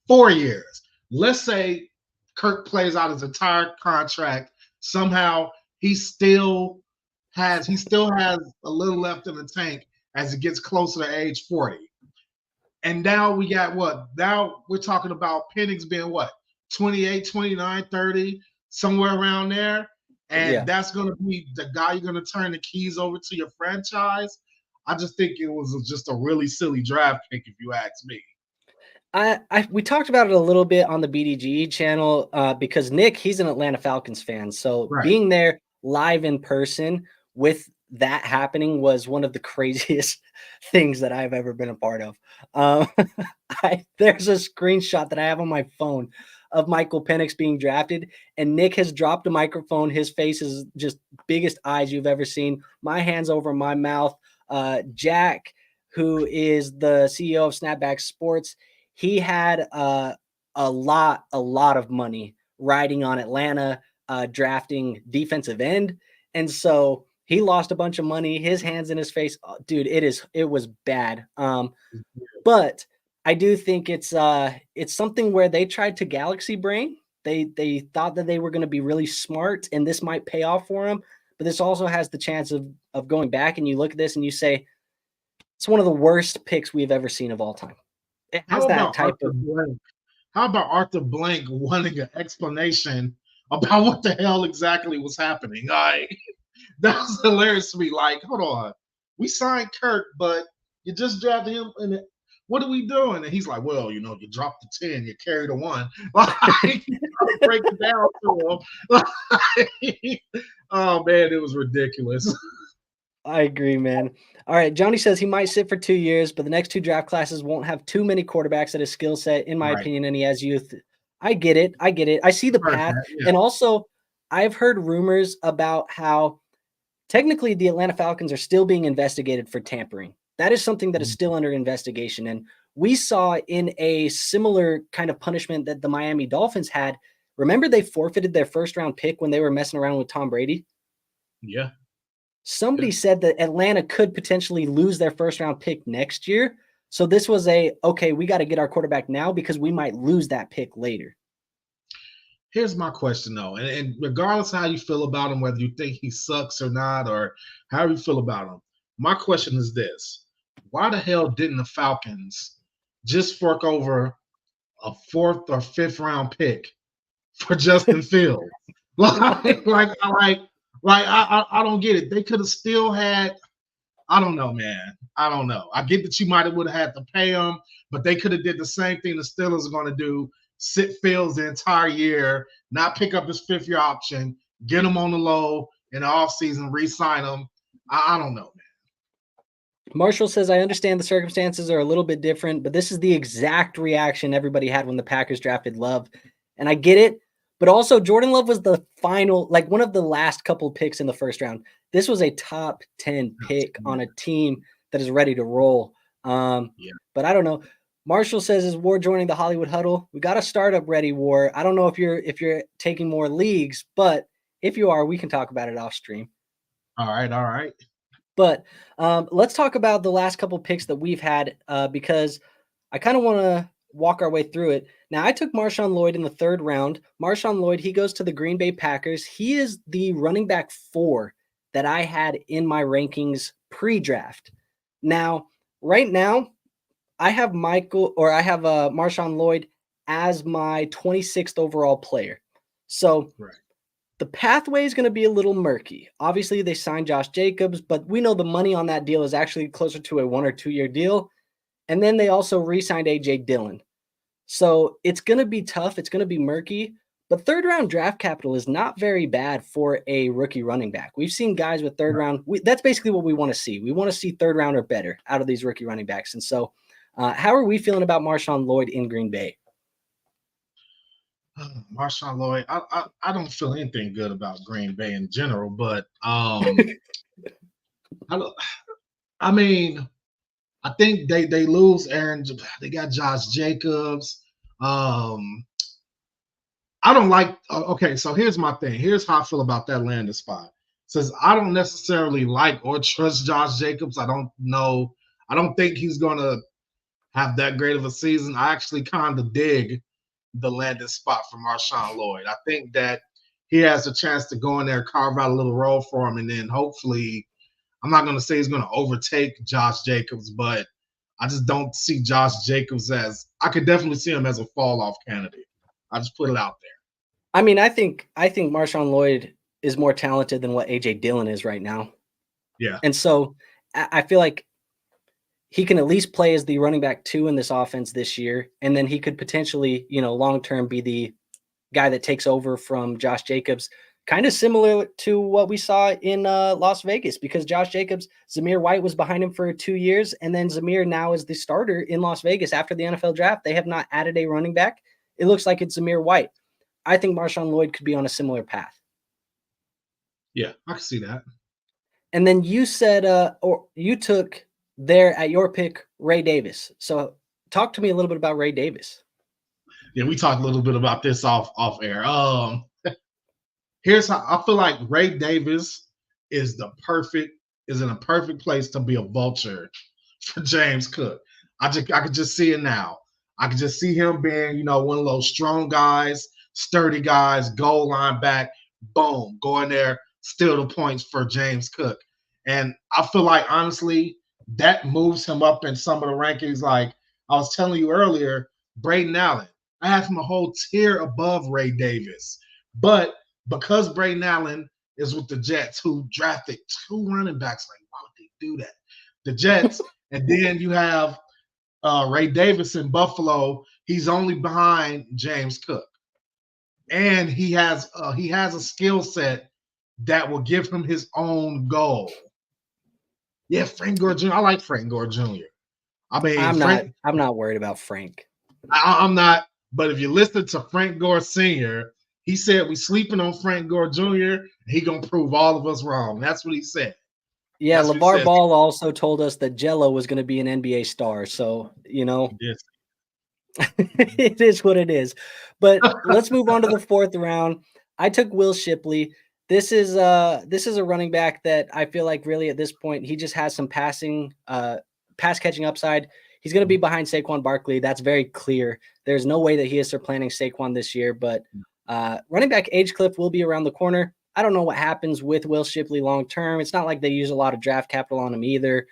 4 years. Let's say Kirk plays out his entire contract. Somehow he still has a little left in the tank as it gets closer to age 40. And now we got what? Now we're talking about Penix being what? 28, 29, 30, somewhere around there. And that's going to be the guy you're going to turn the keys over to your franchise. I just think it was just a really silly draft pick, if you ask me. We talked about it a little bit on the BDGE channel because Nick, he's an Atlanta Falcons fan. So being there live in person with that happening was one of the craziest things that I've ever been a part of. There's a screenshot that I have on my phone of Michael Penix being drafted, and Nick has dropped a microphone. His face is just biggest eyes you've ever seen. My hands over my mouth. Jack, who is the CEO of Snapback Sports, he had a lot of money riding on Atlanta drafting defensive end, and so he lost a bunch of money. His hands in his face, dude. It was bad. But I do think it's something where they tried to galaxy brain. They thought that they were going to be really smart and this might pay off for them. But this also has the chance of going back, and you look at this and you say, it's one of the worst picks we've ever seen of all time. It has that type of. How about Arthur Blank wanting an explanation about what the hell exactly was happening? That was hilarious to me. Like, hold on, we signed Kirk, but you just drafted him, and what are we doing? And he's like, well, you dropped the 10, you carried a 1. Like, break it down to him. Oh man, it was ridiculous. I agree, man. All right, Johnny says he might sit for 2 years, but the next 2 draft classes won't have too many quarterbacks at his skill set, in my opinion, and he has youth. I get it. I see the path. And also, I've heard rumors about how technically the Atlanta Falcons are still being investigated for tampering. That is something that is still under investigation. And we saw in a similar kind of punishment that the Miami Dolphins had. Remember, they forfeited their first-round pick when they were messing around with Tom Brady? Yeah. Somebody said that Atlanta could potentially lose their first-round pick next year. So this was okay, we got to get our quarterback now because we might lose that pick later. Here's my question, though, and regardless of how you feel about him, whether you think he sucks or not, or how you feel about him, my question is this. Why the hell didn't the Falcons just fork over a 4th or 5th round pick for Justin Fields? I don't get it. They could have still had. I don't know, man. I don't know. I get that you might have would have had to pay him, but they could have did the same thing the Steelers are going to do: sit Fields the entire year, not pick up his 5th-year option, get him on the low in the offseason, re-sign him. I don't know, man. Marshall says, I understand the circumstances are a little bit different, but this is the exact reaction everybody had when the Packers drafted Love. And I get it, But also, Jordan Love was the final, like one of the last couple picks in the first round. This was a top 10 pick on a team that is ready to roll. But I don't know. Marshall says, "Is War joining the Hollywood Huddle? We got a startup ready, War. I don't know if you're taking more leagues, but if you are, we can talk about it off stream." All right. But let's talk about the last couple picks that we've had because I kind of want to walk our way through it. Now, I took MarShawn Lloyd in the 3rd round. MarShawn Lloyd, he goes to the Green Bay Packers. He is the running back 4 that I had in my rankings pre-draft. Now, right now, I have MarShawn Lloyd as my 26th overall player. So the pathway is going to be a little murky. Obviously, they signed Josh Jacobs, but we know the money on that deal is actually closer to a 1 or 2 year deal. And then they also re-signed A.J. Dillon. So it's going to be tough. It's going to be murky. But 3rd round draft capital is not very bad for a rookie running back. We've seen guys with 3rd round. That's basically what we want to see. We want to see 3rd round or better out of these rookie running backs. And so how are we feeling about MarShawn Lloyd in Green Bay? MarShawn Lloyd, I don't feel anything good about Green Bay in general, but I think they lose Aaron. They got Josh Jacobs. I don't like. Okay, so here's my thing. Here's how I feel about that landing spot. Says I don't necessarily like or trust Josh Jacobs. I don't know. I don't think he's gonna have that great of a season. I actually kind of dig the landing spot for MarShawn Lloyd. I think that he has a chance to go in there, carve out a little role for him, and then hopefully, I'm not going to say he's going to overtake Josh Jacobs, but I just don't see Josh Jacobs as – I could definitely see him as a fall-off candidate. I just put it out there. I mean, I think MarShawn Lloyd is more talented than what A.J. Dillon is right now. Yeah. And so I feel like he can at least play as the running back 2 in this offense this year. And then he could potentially, long-term be the guy that takes over from Josh Jacobs, kind of similar to what we saw in Las Vegas, because Josh Jacobs, Zamir White was behind him for 2 years. And then Zamir now is the starter in Las Vegas after the NFL draft. They have not added a running back. It looks like it's Zamir White. I think MarShawn Lloyd could be on a similar path. Yeah, I can see that. And then you said, or you took there at your pick, Ray Davis. So talk to me a little bit about Ray Davis. Yeah, we talked a little bit about this off air. Here's how I feel like Ray Davis is in a perfect place to be a vulture for James Cook. I could just see it now. I could just see him being, one of those strong guys, sturdy guys, goal line back, boom, go in there, steal the points for James Cook. And I feel like, honestly, that moves him up in some of the rankings. Like I was telling you earlier, Braden Allen, I have him a whole tier above Ray Davis. But because Braden Allen is with the Jets, who drafted 2 running backs, like, why would they do that? The Jets, and then you have Ray Davis in Buffalo. He's only behind James Cook. And he has a skill set that will give him his own goal. Yeah, Frank Gore Jr. I like Frank Gore Jr. I mean, I'm not worried about Frank. I'm not. But if you listen to Frank Gore Sr., he said we sleeping on Frank Gore Jr. He gonna prove all of us wrong. That's what he said. Yeah, LeVar Ball also told us that Jello was going to be an NBA star. So it is what it is. But let's move on to the 4th round. I took Will Shipley. This is a running back that I feel like really at this point he just has some pass catching upside. He's going to be behind Saquon Barkley. That's very clear. There's no way that he is supplanting Saquon this year. But running back age cliff will be around the corner. I don't know what happens with Will Shipley long term. It's not like they use a lot of draft capital on him either.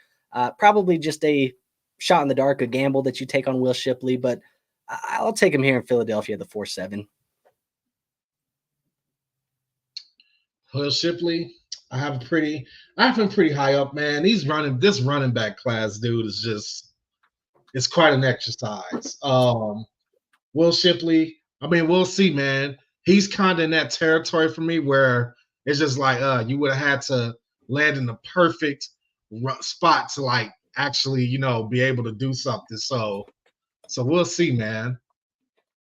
Probably just a shot in the dark, a gamble that you take on Will Shipley. But I'll take him here in Philadelphia, the 4-7. Will Shipley, I have him pretty high up, man. This running back class, dude, it's quite an exercise. Will Shipley, I mean, we'll see, man. He's kind of in that territory for me where it's just like, you would have had to land in the perfect spot to like actually, be able to do something. So we'll see, man.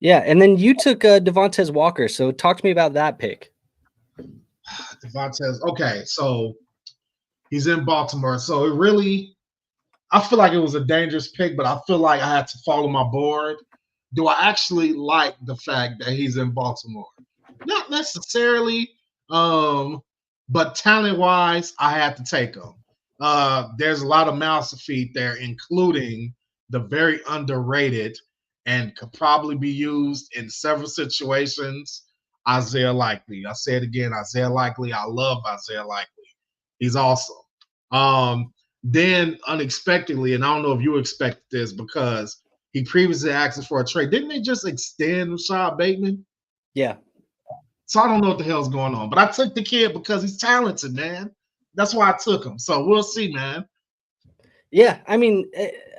Yeah, and then you took Devontae Walker. So talk to me about that pick. Devontae, okay, so he's in Baltimore. So it really, I feel like it was a dangerous pick, but I feel like I had to follow my board. Do I actually like the fact that he's in Baltimore? Not necessarily, but talent-wise, I had to take him. There's a lot of mouths to feed there, including the very underrated and could probably be used in several situations, Isaiah Likely. I say it again, Isaiah Likely. I love Isaiah Likely. He's awesome. Then unexpectedly, and I don't know if you expected this because he previously asked for a trade. Didn't they just extend Rashad Bateman? Yeah. So I don't know what the hell's going on. But I took the kid because he's talented, man. That's why I took him. So we'll see, man. Yeah, I mean,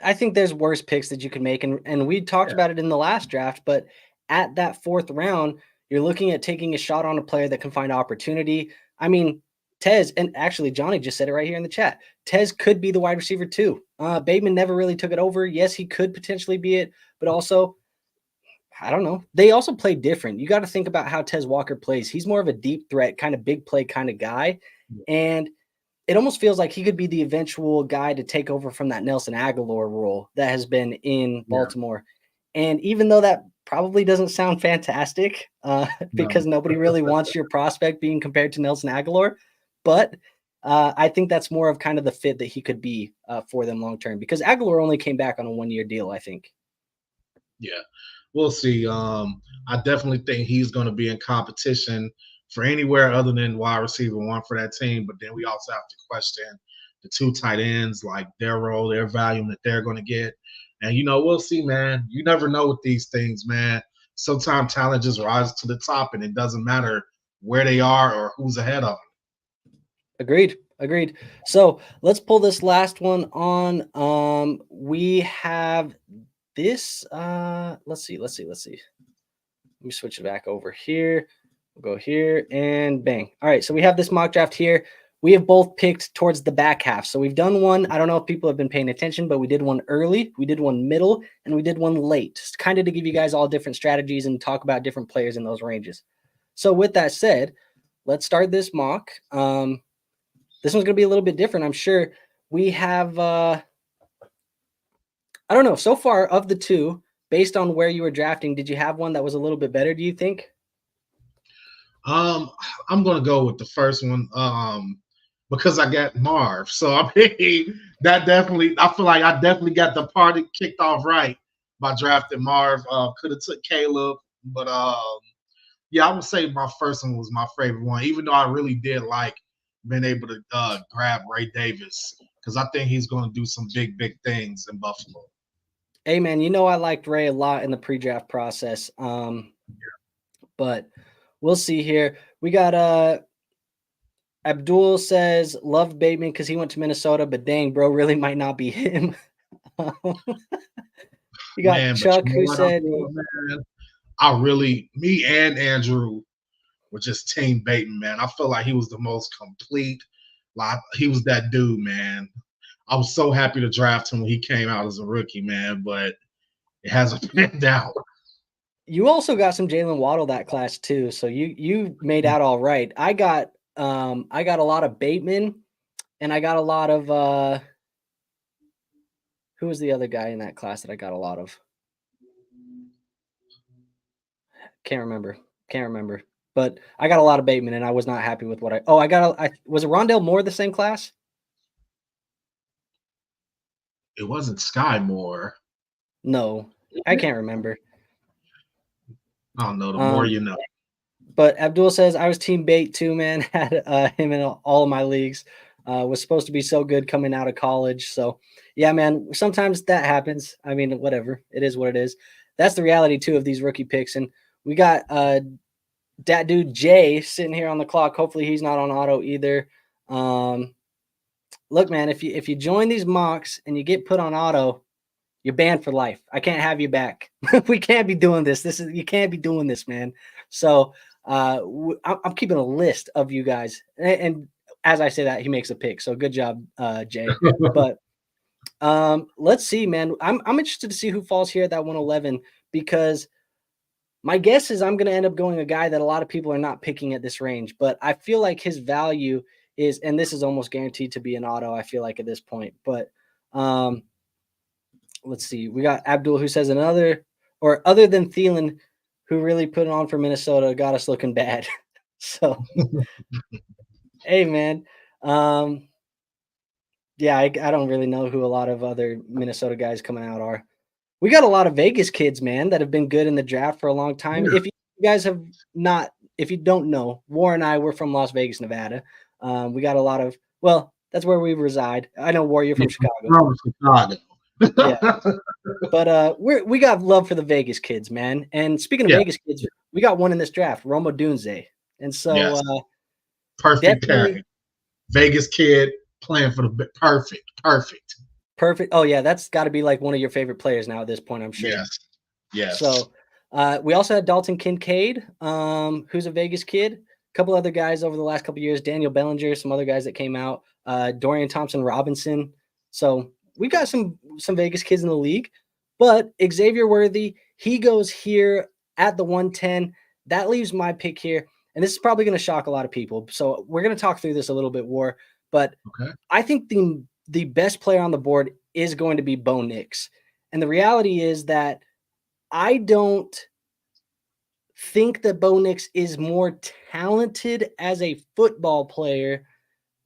I think there's worse picks that you can make, and we talked about it in the last draft, but at that 4th round, you're looking at taking a shot on a player that can find opportunity. I mean, Tez, and actually Johnny just said it right here in the chat. Tez could be the wide receiver too. Bateman never really took it over. Yes, he could potentially be it, but also, I don't know. They also play different. You got to think about how Tez Walker plays. He's more of a deep threat, kind of big play kind of guy, and it almost feels like he could be the eventual guy to take over from that Nelson Aguilar role that has been in Baltimore. Yeah. And even though that probably doesn't sound fantastic because nobody really wants your prospect being compared to Nelson Aguilar, but I think that's more of kind of the fit that he could be for them long-term because Aguilar only came back on a 1-year deal, I think. Yeah, we'll see. I definitely think he's going to be in competition for anywhere other than wide receiver 1 for that team. But then we also have to question the 2 tight ends, like their role, their value that they're going to get. And, we'll see, man. You never know with these things, man. Sometimes talent just rises to the top, and it doesn't matter where they are or who's ahead of them. Agreed. So let's pull this last one on. We have this. Let's see. Let me switch it back over here. We'll go here and bang. All right, so we have this mock draft here. We have both picked towards the back half. So we've done one. I don't know if people have been paying attention, but we did one early, we did one middle, and we did one late, just kind of to give you guys all different strategies and talk about different players in those ranges. So with that said, let's start this mock. This one's going to be a little bit different, I'm sure. We have, I don't know, so far of the 2, based on where you were drafting, did you have one that was a little bit better, do you think? I'm gonna go with the first one because I got Marv. So I mean that definitely, I feel like I definitely got the party kicked off right by drafting Marv. Could have took Caleb, but yeah, I would say my first one was my favorite one, even though I really did like being able to grab Ray Davis because I think he's going to do some big things in Buffalo. Hey man, I liked Ray a lot in the pre-draft process. But we'll see here. We got Abdul says loved Bateman because he went to Minnesota, but dang, bro, really might not be him. You got Chuck who said me and Andrew were just team Bateman, man. I feel like he was the most complete. Like he was that dude, man. I was so happy to draft him when he came out as a rookie, man, but it hasn't panned out. You also got some Jalen Waddle that class too, so you made out all right. I got a lot of Bateman, and I got a lot of who was the other guy in that class that I got a lot of? Can't remember. But I got a lot of Bateman, and I was not happy with what was it Rondale Moore the same class? It wasn't Sky Moore. No, I can't remember. I don't know. The more you know. But Abdul says, I was team Bate too, man. Had him in all of my leagues. Was supposed to be so good coming out of college. So, yeah, man, sometimes that happens. I mean, whatever. It is what it is. That's the reality, too, of these rookie picks. And we got that dude Jay sitting here on the clock. Hopefully he's not on auto either. Look, man, if you join these mocks and you get put on auto, you're banned for life. I can't have you back. We can't be doing this. You can't be doing this, man. So I'm keeping a list of you guys. And as I say that, he makes a pick. So good job, Jay. But let's see, man. I'm interested to see who falls here at that 111 because My guess is I'm going to end up going a guy that a lot of people are not picking at this range, but I feel like his value is, and this is almost guaranteed to be an auto, I feel like at this point. But let's see. We got Abdul who says other than Thielen, who really put it on for Minnesota, got us looking bad. So, hey, man. Yeah, I don't really know who a lot of other Minnesota guys coming out are. We got a lot of Vegas kids, man, that have been good in the draft for a long time. Yeah. If you guys have not, if you don't know, War and I, we're from Las Vegas, Nevada. We got a lot of, well, that's where we reside. I know War, you're from Chicago. From Chicago. Yeah. But we got love for the Vegas kids, man. And speaking of Vegas kids, we got one in this draft, Odunze. And so perfect pairing. Vegas kid playing for the perfect. Oh yeah, that's got to be like one of your favorite players now at this point, I'm sure. Yes. So we also had Dalton Kincaid, who's a Vegas kid. A couple other guys over the last couple of years, Daniel Bellinger, some other guys that came out, Dorian Thompson-Robinson. So we got some Vegas kids in the league, but Xavier Worthy, he goes here at the 110. That leaves my pick here, and this is probably going to shock a lot of people. So we're going to talk through this a little bit, War, but I think the best player on the board is going to be Bo Nix. And the reality is that I don't think that Bo Nix is more talented as a football player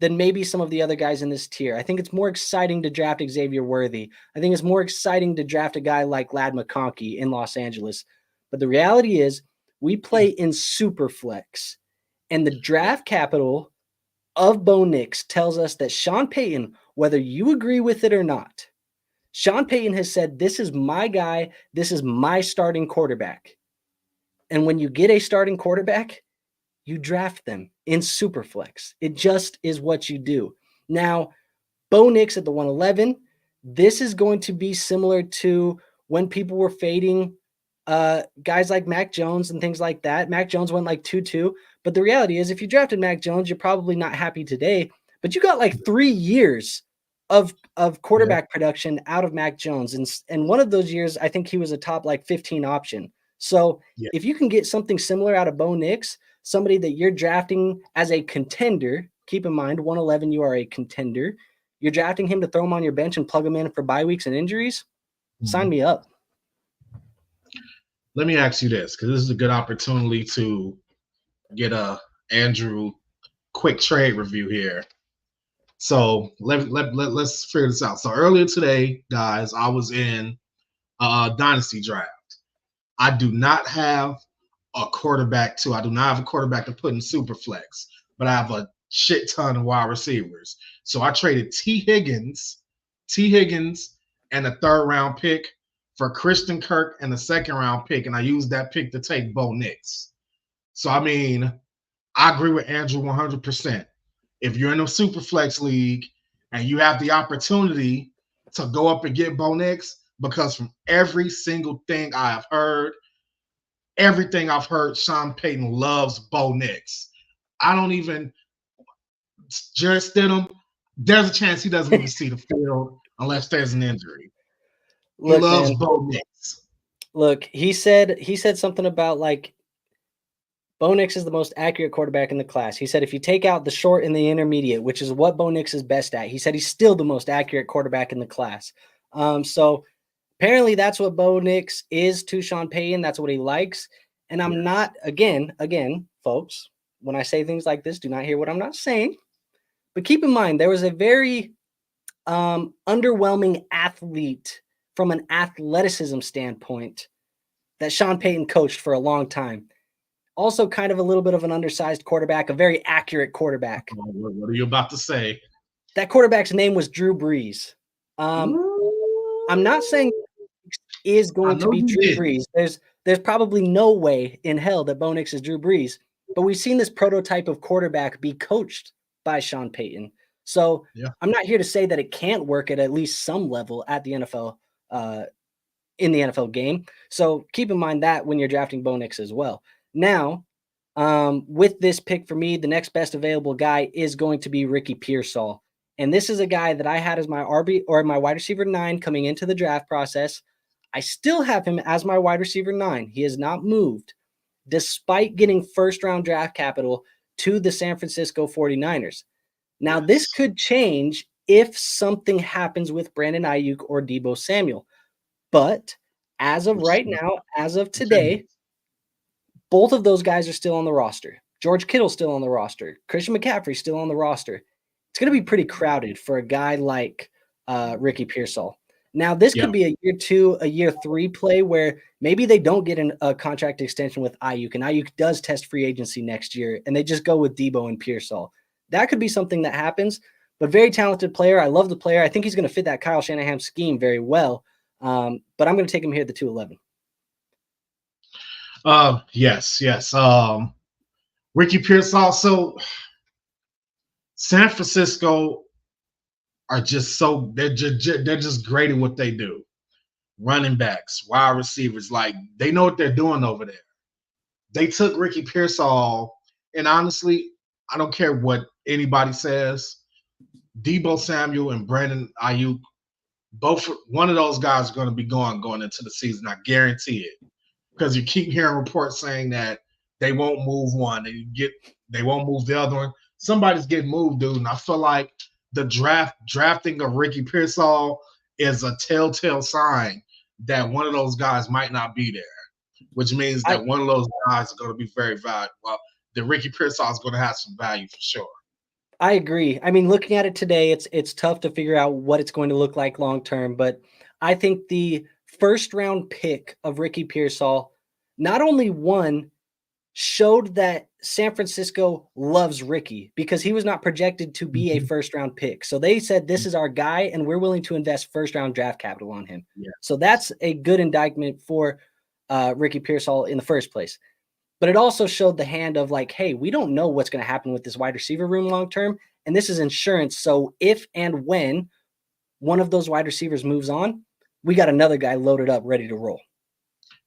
than maybe some of the other guys in this tier. I think it's more exciting to draft Xavier Worthy. I think it's more exciting to draft a guy like Ladd McConkey in Los Angeles. But the reality is we play in Superflex, and the draft capital of Bo Nix tells us that Sean Payton, whether you agree with it or not, Sean Payton has said, this is my guy. This is my starting quarterback. And when you get a starting quarterback, you draft them in Superflex. It just is what you do. Now, Bo Nix at the 111, this is going to be similar to when people were fading guys like Mac Jones and things like that. Mac Jones went like 2-2. But the reality is, if you drafted Mac Jones, you're probably not happy today. But you got like 3 years of quarterback production out of Mac Jones. And one of those years, I think he was a top like 15 option. So if you can get something similar out of Bo Nix, somebody that you're drafting as a contender, keep in mind, 111, you are a contender. You're drafting him to throw him on your bench and plug him in for bye weeks and injuries. Sign me up. Let me ask you this, because this is a good opportunity to get Andrew quick trade review here. So let's figure this out. So earlier today, guys, I was in a Dynasty draft. I do not have a quarterback I do not have a quarterback to put in Superflex, but I have a shit ton of wide receivers. So I traded T. Higgins, and a 3rd round pick for Christian Kirk and a 2nd round pick, and I used that pick to take Bo Nix. So I mean, I agree with Andrew 100%. If you're in a Superflex league and you have the opportunity to go up and get Bo Nix, because from every single thing I have heard, everything I've heard, Sean Payton loves Bo Nix. Jarrett Stidham, there's a chance he doesn't even see the field unless there's an injury. He loves Bo Nix. Look, he said something about like Bo Nix is the most accurate quarterback in the class. He said if you take out the short and the intermediate, which is what Bo Nix is best at, he said he's still the most accurate quarterback in the class. So apparently that's what Bo Nix is to Sean Payton. That's what he likes. And I'm not, again, folks, when I say things like this, do not hear what I'm not saying. But keep in mind, there was a very underwhelming athlete from an athleticism standpoint that Sean Payton coached for a long time. Also kind of a little bit of an undersized quarterback, a very accurate quarterback. What are you about to say? That quarterback's name was Drew Brees. I'm not saying is going to be Drew Brees. There's probably no way in hell that Bo Nix is Drew Brees, but we've seen this prototype of quarterback be coached by Sean Payton. So I'm not here to say that it can't work at least some level at the NFL, in the NFL game. So keep in mind that when you're drafting Bo Nix as well. Now, with this pick for me, the next best available guy is going to be Ricky Pearsall. And this is a guy that I had as my RB or my wide receiver 9 coming into the draft process. I still have him as my wide receiver 9. He has not moved, despite getting first-round draft capital to the San Francisco 49ers. Now, this could change if something happens with Brandon Ayuk or Deebo Samuel. But as of right now, as of today, both of those guys are still on the roster. George Kittle's still on the roster. Christian McCaffrey's still on the roster. It's going to be pretty crowded for a guy like Ricky Pearsall. Now, this could be a year 2, a year 3 play where maybe they don't get a contract extension with Ayuk, and Ayuk does test free agency next year, and they just go with Deebo and Pearsall. That could be something that happens, but very talented player. I love the player. I think he's going to fit that Kyle Shanahan scheme very well, but I'm going to take him here at the 211. Yes. Ricky Pearsall. So San Francisco are just they're just great at what they do. Running backs, wide receivers, like they know what they're doing over there. They took Ricky Pearsall, and honestly, I don't care what anybody says. Deebo Samuel and Brandon Ayuk, one of those guys is going to be going into the season. I guarantee it, because you keep hearing reports saying that they won't move one, they won't move the other one. Somebody's getting moved, dude, and I feel like the drafting of Ricky Pearsall is a telltale sign that one of those guys might not be there, which means that one of those guys is going to be very valuable. Well, the Ricky Pearsall is going to have some value for sure. I agree. I mean, looking at it today, it's tough to figure out what it's going to look like long term, but I think the first round pick of Ricky Pearsall not only showed that San Francisco loves Ricky because he was not projected to be a first-round pick. So they said, this is our guy, and we're willing to invest first-round draft capital on him. Yeah. So that's a good indictment for Ricky Pearsall in the first place. But it also showed the hand of like, hey, we don't know what's going to happen with this wide receiver room long-term, and this is insurance. So if and when one of those wide receivers moves on, we got another guy loaded up, ready to roll.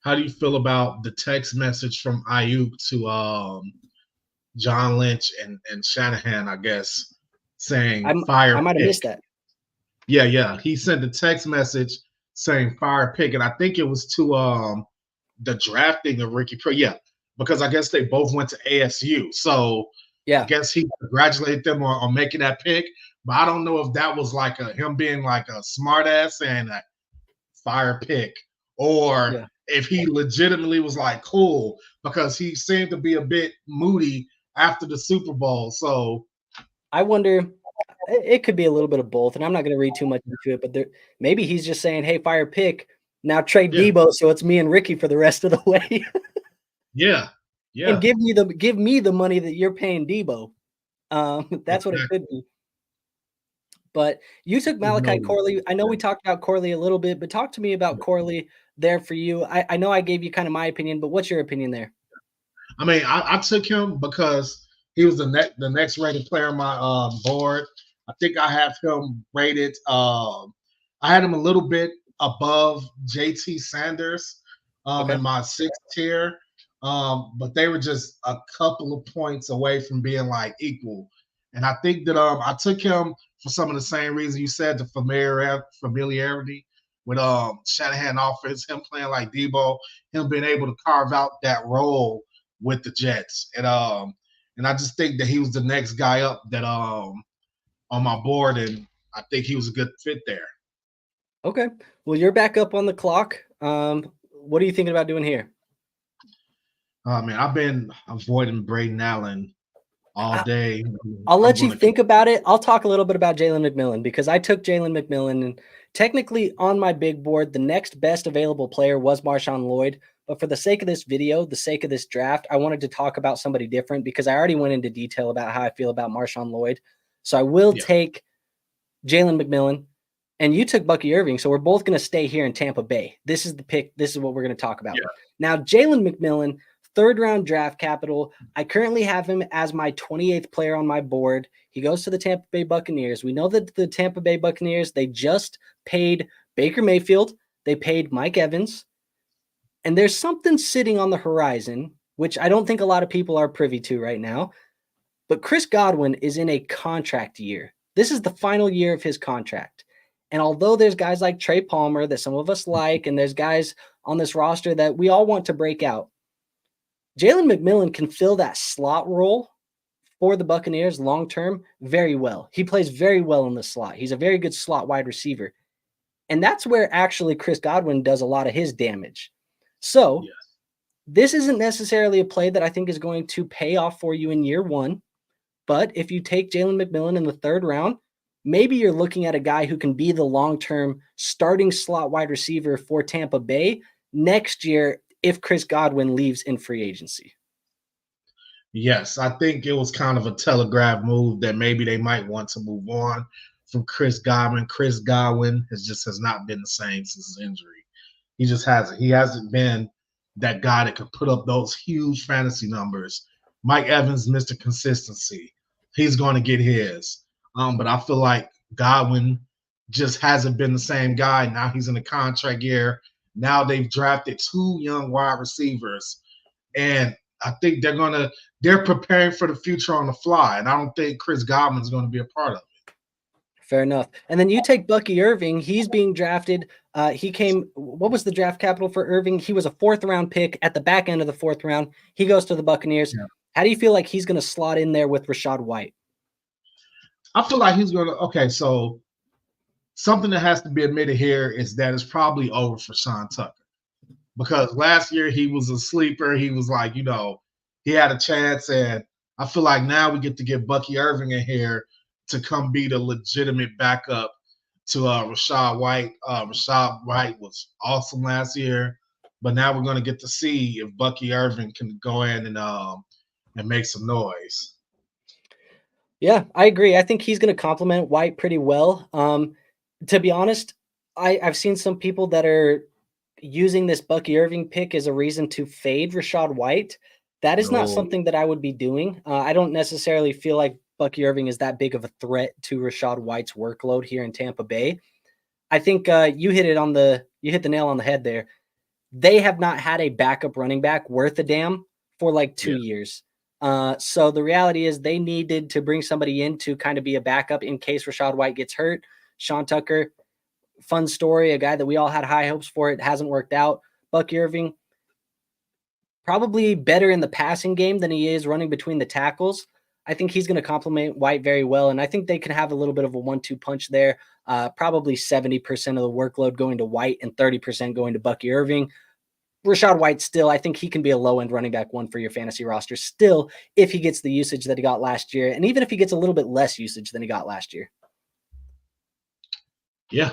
How do you feel about the text message from Ayuk to John Lynch and Shanahan, I guess, saying fire I might have pick. missed that. Yeah. He sent a text message saying fire pick, and I think it was to the drafting of Ricky Pearsall. Yeah, because I guess they both went to ASU. So I guess he congratulated them on making that pick. But I don't know if that was like him being like a smart ass saying that fire pick, or if he legitimately was like cool, because he seemed to be a bit moody after the Super Bowl. So I wonder, it could be a little bit of both, and I'm not going to read too much into it, but maybe he's just saying, hey, fire pick, now trade Deebo, so it's me and Ricky for the rest of the way. Yeah. And give me the money that you're paying Deebo. That's what it could be. But you took Malachi Corley. I know we talked about Corley a little bit, but talk to me about Corley there for you. I know I gave you kind of my opinion, but what's your opinion there? I mean, I took him because he was the next rated player on my board. I think I have him rated. I had him a little bit above JT Sanders in my 6th tier, but they were just a couple of points away from being like equal. And I think that I took him for some of the same reasons you said, the familiarity with Shanahan offense, him playing like Deebo, him being able to carve out that role with the Jets. And I just think that he was the next guy up that on my board, and I think he was a good fit there. Okay. Well, you're back up on the clock. What are you thinking about doing here? Man, I've been avoiding Braden Allen all day. I'll let you think about it. I'll talk a little bit about Jalen McMillan, because I took Jalen McMillan, and technically on my big board, the next best available player was MarShawn Lloyd. But for the sake of this video, the sake of this draft, I wanted to talk about somebody different, because I already went into detail about how I feel about MarShawn Lloyd. So I will take Jalen McMillan, and you took Bucky Irving. So we're both going to stay here in Tampa Bay. This is the pick. This is what we're going to talk about. Yeah. Now, Jalen McMillan, 3rd round draft capital. I currently have him as my 28th player on my board. He goes to the Tampa Bay Buccaneers. We know that the Tampa Bay Buccaneers, they just paid Baker Mayfield. They paid Mike Evans. And there's something sitting on the horizon, which I don't think a lot of people are privy to right now. But Chris Godwin is in a contract year. This is the final year of his contract. And although there's guys like Trey Palmer that some of us like, and there's guys on this roster that we all want to break out, Jalen McMillan can fill that slot role for the Buccaneers long-term very well. He plays very well in the slot. He's a very good slot wide receiver. And that's where actually Chris Godwin does a lot of his damage. So this isn't necessarily a play that I think is going to pay off for you in year one. But if you take Jalen McMillan in the third round, maybe you're looking at a guy who can be the long-term starting slot wide receiver for Tampa Bay next year if Chris Godwin leaves in free agency. Yes, I think it was kind of a telegraph move that maybe they might want to move on from Chris Godwin. Chris Godwin has not been the same since his injury. He just hasn't. He hasn't been that guy that could put up those huge fantasy numbers. Mike Evans, Mr. Consistency. He's going to get his. But I feel like Godwin just hasn't been the same guy. Now he's in a contract year. Now they've drafted 2 young wide receivers. And I think they're preparing for the future on the fly. And I don't think Chris Godwin's going to be a part of it. Fair enough. And then you take Bucky Irving. He's being drafted. What was the draft capital for Irving? He was a 4th round pick at the back end of the 4th round. He goes to the Buccaneers. Yeah. How do you feel like he's going to slot in there with Rachaad White? I feel like he's going to – okay, so something that has to be admitted here is that it's probably over for Sean Tucker. Because last year he was a sleeper. He was like, he had a chance. And I feel like now we get to get Bucky Irving in here to come be the legitimate backup to Rachaad White. Rachaad White was awesome last year. But now we're going to get to see if Bucky Irving can go in and make some noise. Yeah, I agree. I think he's going to complement White pretty well. To be honest, I've seen some people that are using this Bucky Irving pick as a reason to fade Rachaad White. That is not something that I would be doing. I don't necessarily feel like Bucky Irving is that big of a threat to Rachaad White's workload here in Tampa Bay. I think you hit the nail on the head there. They have not had a backup running back worth a damn for like 2 years. So the reality is they needed to bring somebody in to kind of be a backup in case Rachaad White gets hurt. Sean Tucker, fun story, a guy that we all had high hopes for. It hasn't worked out. Bucky Irving, probably better in the passing game than he is running between the tackles. I think he's going to complement White very well, and I think they can have a little bit of a 1-2 punch there. Probably 70% of the workload going to White and 30% going to Bucky Irving. Rachaad White still, I think he can be a low-end running back one for your fantasy roster still if he gets the usage that he got last year, and even if he gets a little bit less usage than he got last year. Yeah.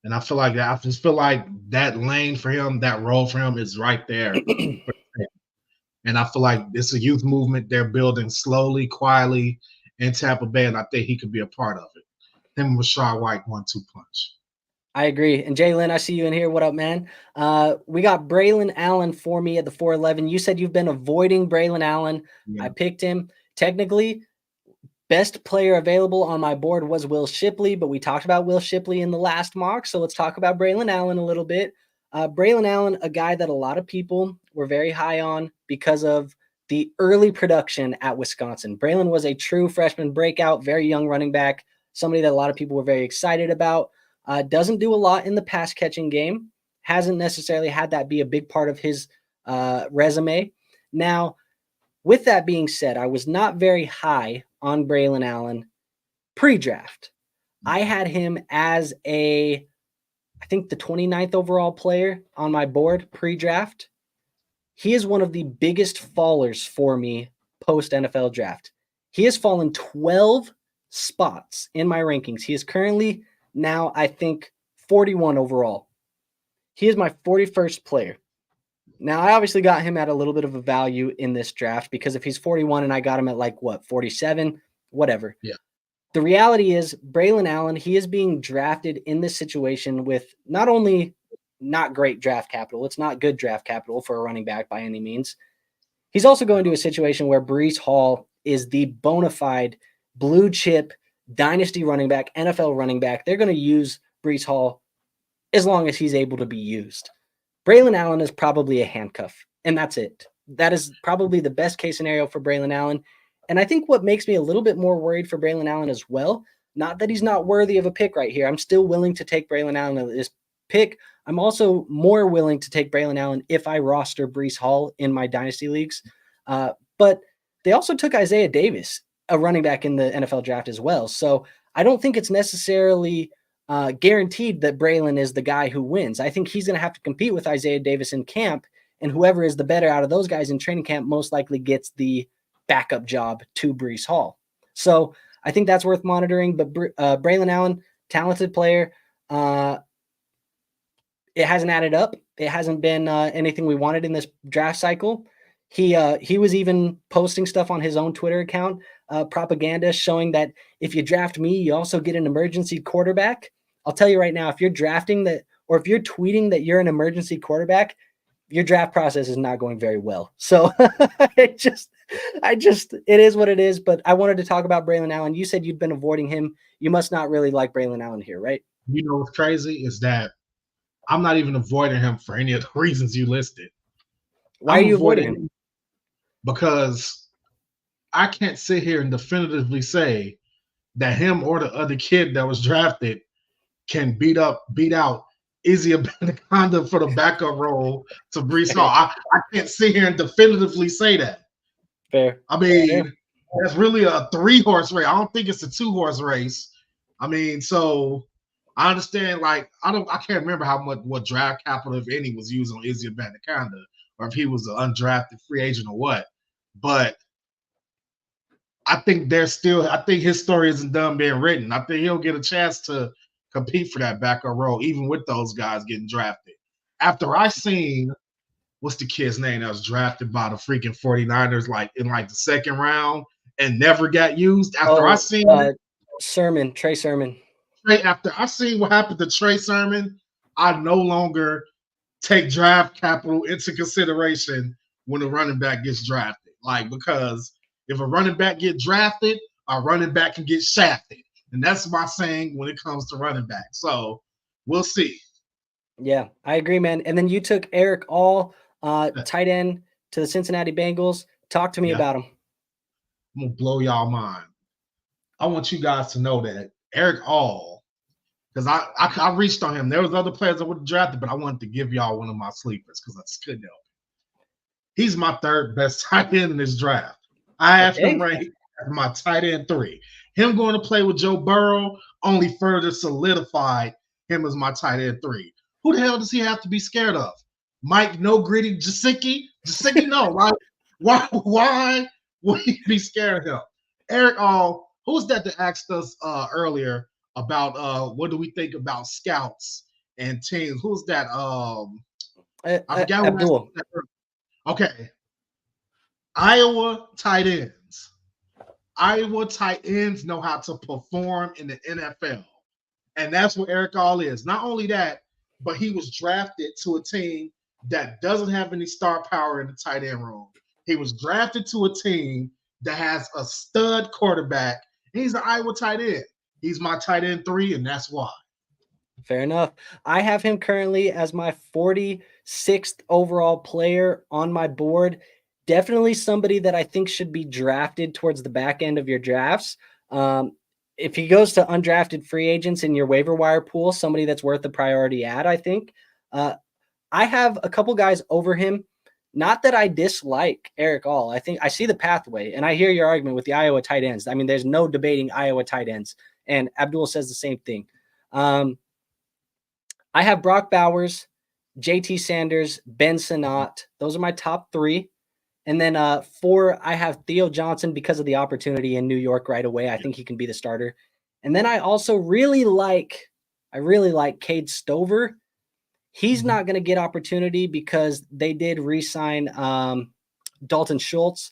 And I feel like that. I just feel like that lane for him, that role for him is right there. And I feel like it's a youth movement they're building slowly, quietly in Tampa Bay, and I think he could be a part of it. Him with Rachaad White 1-2 punch. I agree. And Jaylen, I see you in here. What up, man? We got Braylon Allen for me at the 411. You said you've been avoiding Braylon Allen. Yeah. I picked him. Technically, best player available on my board was Will Shipley, but we talked about Will Shipley in the last mock, so let's talk about Braylon Allen a little bit. Braylon Allen, a guy that a lot of people were very high on because of the early production at Wisconsin. Braylon was a true freshman breakout, very young running back, somebody that a lot of people were very excited about. Doesn't do a lot in the pass catching game, hasn't necessarily had that be a big part of his resume. Now, with that being said, I was not very high on Braylon Allen pre-draft. I had him as I think the 29th overall player on my board pre-draft. He is one of the biggest fallers for me post-NFL draft. He has fallen 12 spots in my rankings. He is currently now, I think, 41 overall. He is my 41st player. Now, I obviously got him at a little bit of a value in this draft because if he's 41 and I got him at 47, whatever. Yeah. The reality is Braylon Allen, he is being drafted in this situation with not only not great draft capital, it's not good draft capital for a running back by any means. He's also going to a situation where Breece Hall is the bona fide blue chip dynasty running back, NFL running back. They're going to use Breece Hall as long as he's able to be used. Braylon Allen is probably a handcuff, and that's it. That is probably the best case scenario for Braylon Allen. And I think what makes me a little bit more worried for Braylon Allen as well, Not that he's not worthy of a pick right here. I'm still willing to take Braylon Allen at this pick. I'm also more willing to take Braylon Allen if I roster Breece Hall in my dynasty leagues. But they also took Isaiah Davis, a running back in the NFL draft as well. So I don't think it's necessarily guaranteed that Braylon is the guy who wins. I think he's going to have to compete with Isaiah Davis in camp, and whoever is the better out of those guys in training camp most likely gets the backup job to Breece Hall. So I think that's worth monitoring. But Braylon Allen, talented player. It hasn't added up. It hasn't been anything we wanted in this draft cycle. He was even posting stuff on his own Twitter account, propaganda showing that if you draft me, you also get an emergency quarterback. I'll tell you right now, if you're drafting that, or if you're tweeting that you're an emergency quarterback, your draft process is not going very well. So it is what it is. But I wanted to talk about Braylon Allen. You said you'd been avoiding him. You must not really like Braylon Allen here, right? You know what's crazy is that I'm not even avoiding him for any of the reasons you listed. Why are you avoiding him? Because I can't sit here and definitively say that him or the other kid that was drafted can beat out Izzy Abanikanda for the backup role to Breece Hall. I can't sit here and definitively say that. Fair. I mean, that's really a 3-horse race. I don't think it's a 2-horse race. I mean, so I understand. Like, I can't remember what draft capital, if any, was used on Izzy Abanikanda, or if he was an undrafted free agent or what. But I think his story isn't done being written. I think he'll get a chance to compete for that backup role, even with those guys getting drafted. After I seen, what's the kid's name that was drafted by the freaking 49ers, in the second round and never got used? After I seen Trey Sermon. After I seen what happened to Trey Sermon, I no longer take draft capital into consideration when a running back gets drafted. Because if a running back get drafted, a running back can get shafted. And that's my saying when it comes to running back. So we'll see. Yeah, I agree, man. And then you took Eric All, tight end to the Cincinnati Bengals. Talk to me about him. I'm going to blow y'all mind. I want you guys to know that Eric All, because I reached on him. There was other players I would have drafted, but I wanted to give y'all one of my sleepers because I just couldn't help it. He's my third best tight end in this draft. I have him ranked as my tight end 3. Him going to play with Joe Burrow only further solidified him as my tight end 3. Who the hell does he have to be scared of? Mike No Gritty Gesicki? Gesicki, no. Why would he be scared of him? Eric All, who's that asked us earlier about what do we think about scouts and teams? Who's that? I forgot who that. Okay. Iowa tight ends. Iowa tight ends know how to perform in the NFL. And that's what Eric All is. Not only that, but he was drafted to a team that doesn't have any star power in the tight end room. He was drafted to a team that has a stud quarterback. He's an Iowa tight end. He's my tight end 3, and that's why. Fair enough. I have him currently as my 46th overall player on my board. Definitely somebody that I think should be drafted towards the back end of your drafts. If he goes to undrafted free agents in your waiver wire pool, somebody that's worth a priority ad, I think. I have a couple guys over him. Not that I dislike Eric All. I think I see the pathway, and I hear your argument with the Iowa tight ends. I mean, there's no debating Iowa tight ends, and Abdul says the same thing. I have Brock Bowers, JT Sanders, Ben Sinnott. Those are my top 3. And then 4, I have Theo Johnson because of the opportunity in New York right away. I think he can be the starter. And then I also really like Cade Stover. He's not going to get opportunity because they did re-sign Dalton Schultz,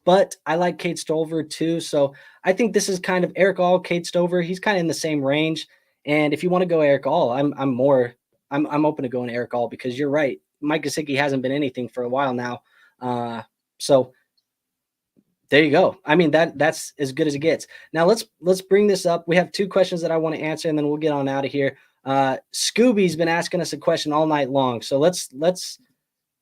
but I like Cade Stover too. So I think this is kind of Eric All, Cade Stover. He's kind of in the same range. And if you want to go Eric All, I'm open to going Eric All because you're right. Mike Gesicki hasn't been anything for a while now. So there you go. I mean, that's as good as it gets. Now let's bring this up. We have 2 questions that I want to answer, and then we'll get on out of here. Scooby's been asking us a question all night long. So let's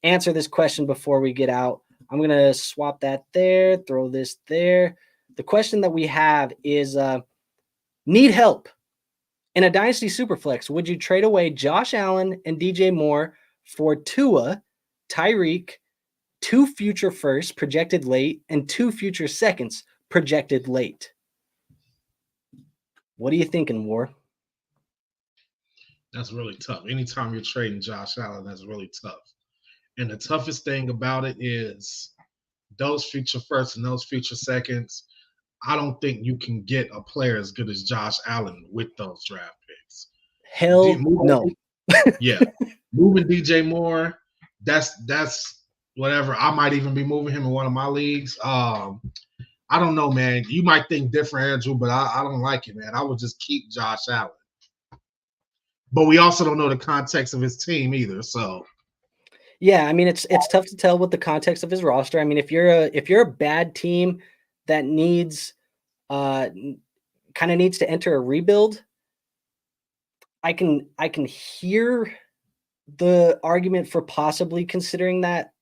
answer this question before we get out. I'm going to swap that there, throw this there. The question that we have is, Need help. In a Dynasty Superflex, would you trade away Josh Allen and DJ Moore for Tua, Tyreek, 2 future firsts projected late, and 2 future seconds projected late? What are you thinking, War? That's really tough. Anytime you're trading Josh Allen, that's really tough. And the toughest thing about it is those future firsts and those future seconds. I don't think you can get a player as good as Josh Allen with those draft picks. Hell no. Yeah. Moving DJ Moore, that's whatever. I might even be moving him in one of my leagues. I don't know, man. You might think different, Andrew, but I don't like it, man. I would just keep Josh Allen. But we also don't know the context of his team either. So yeah, I mean it's tough to tell what the context of his roster. I mean, if you're a bad team that needs kind of needs to enter a rebuild, I can hear the argument for possibly considering that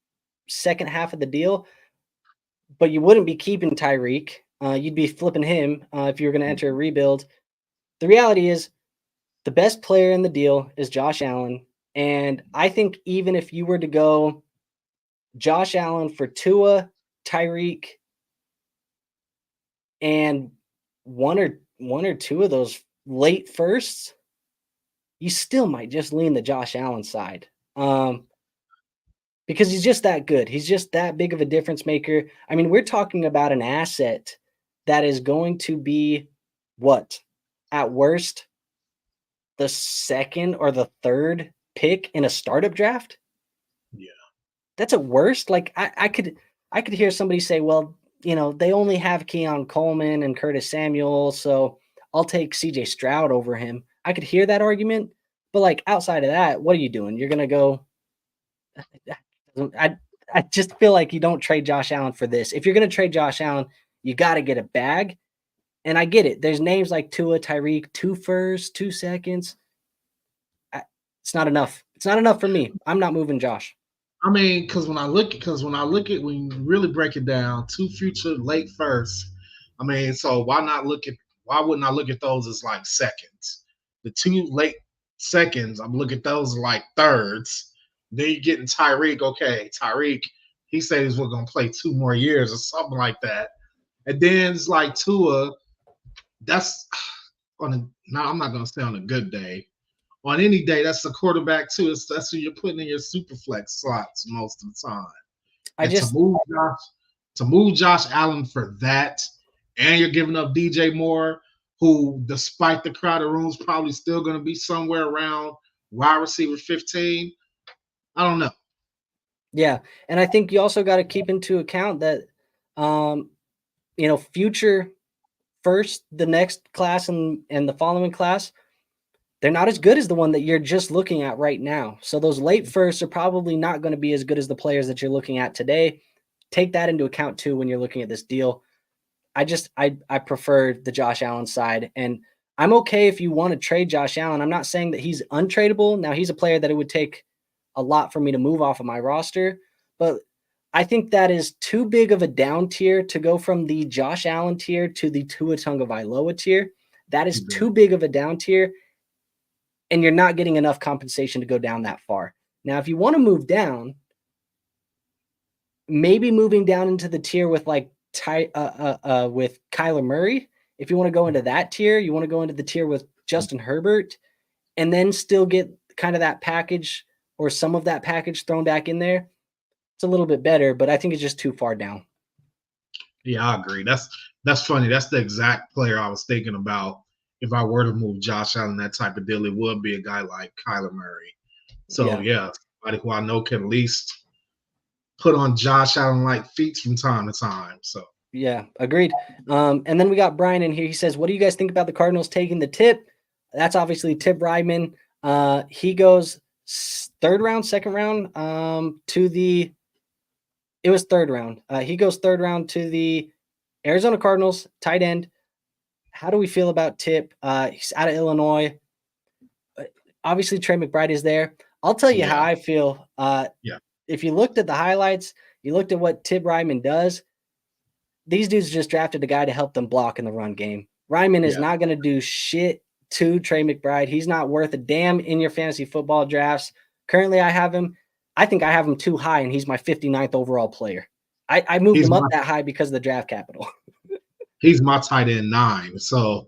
second half of the deal, but you wouldn't be keeping Tyreek. You'd be flipping him if you were going to enter a rebuild. The reality is the best player in the deal is Josh Allen. And I think even if you were to go Josh Allen for Tua, Tyreek, and one or two of those late firsts, you still might just lean the Josh Allen side. Because he's just that good. He's just that big of a difference maker. I mean, we're talking about an asset that is going to be what? At worst, the second or the third pick in a startup draft. Yeah. That's at worst. Like I could hear somebody say, well, they only have Keon Coleman and Curtis Samuel, so I'll take CJ Stroud over him. I could hear that argument, but like outside of that, what are you doing? You're going to go I just feel like you don't trade Josh Allen for this. If you're going to trade Josh Allen, you got to get a bag. And I get it. There's names like Tua, Tyreek, 2 firsts, 2 seconds. It's not enough. It's not enough for me. I'm not moving Josh. I mean, because when you really break it down, 2 future late firsts. I mean, so why wouldn't I look at those as like seconds? The 2 late seconds, I'm looking at those as like thirds. Then you're getting Tyreek. Okay, Tyreek, he says we're gonna play 2 more years or something like that. And then it's like Tua. That's I'm not gonna say on a good day. On any day, that's the quarterback too. That's who you're putting in your super flex slots most of the time. To move Josh Allen for that, and you're giving up DJ Moore, who, despite the crowded rooms, probably still going to be somewhere around wide receiver 15. I don't know. Yeah, and I think you also got to keep into account that, future first, the next class and the following class, they're not as good as the one that you're just looking at right now. So those late firsts are probably not going to be as good as the players that you're looking at today. Take that into account too when you're looking at this deal. I prefer the Josh Allen side, and I'm okay if you want to trade Josh Allen. I'm not saying that he's untradeable. Now, he's a player that it would take a lot for me to move off of my roster, but I think that is too big of a down tier to go from the Josh Allen tier to the Tua Tagovailoa tier. That is too big of a down tier, and you're not getting enough compensation to go down that far. Now, if you want to move down, maybe moving down into the tier with like with Kyler Murray. If you want to go into that tier, you want to go into the tier with Justin Herbert, and then still get kind of that package or some of that package thrown back in there. It's a little bit better, but I think it's just too far down. Yeah, I agree. That's funny. That's the exact player I was thinking about. If I were to move Josh Allen, that type of deal, it would be a guy like Kyler Murray. So yeah, somebody who I know can at least put on Josh Allen like feet from time to time. So yeah, agreed. And then we got Brian in here. He says, "What do you guys think about the Cardinals taking the tip?" That's obviously Tip Reiman. He goes third round, second round to the. It was third round. He goes third round to the Arizona Cardinals tight end. How do we feel about Tip? He's out of Illinois. Obviously, Trey McBride is there. I'll tell you how I feel. If you looked at the highlights, you looked at what Tip Reiman does, these dudes just drafted a guy to help them block in the run game. Reiman is not going to do shit to Trey McBride. He's not worth a damn in your fantasy football drafts. Currently, I think I have him too high, and he's my 59th overall player. I moved him up that high because of the draft capital. He's my tight end 9, so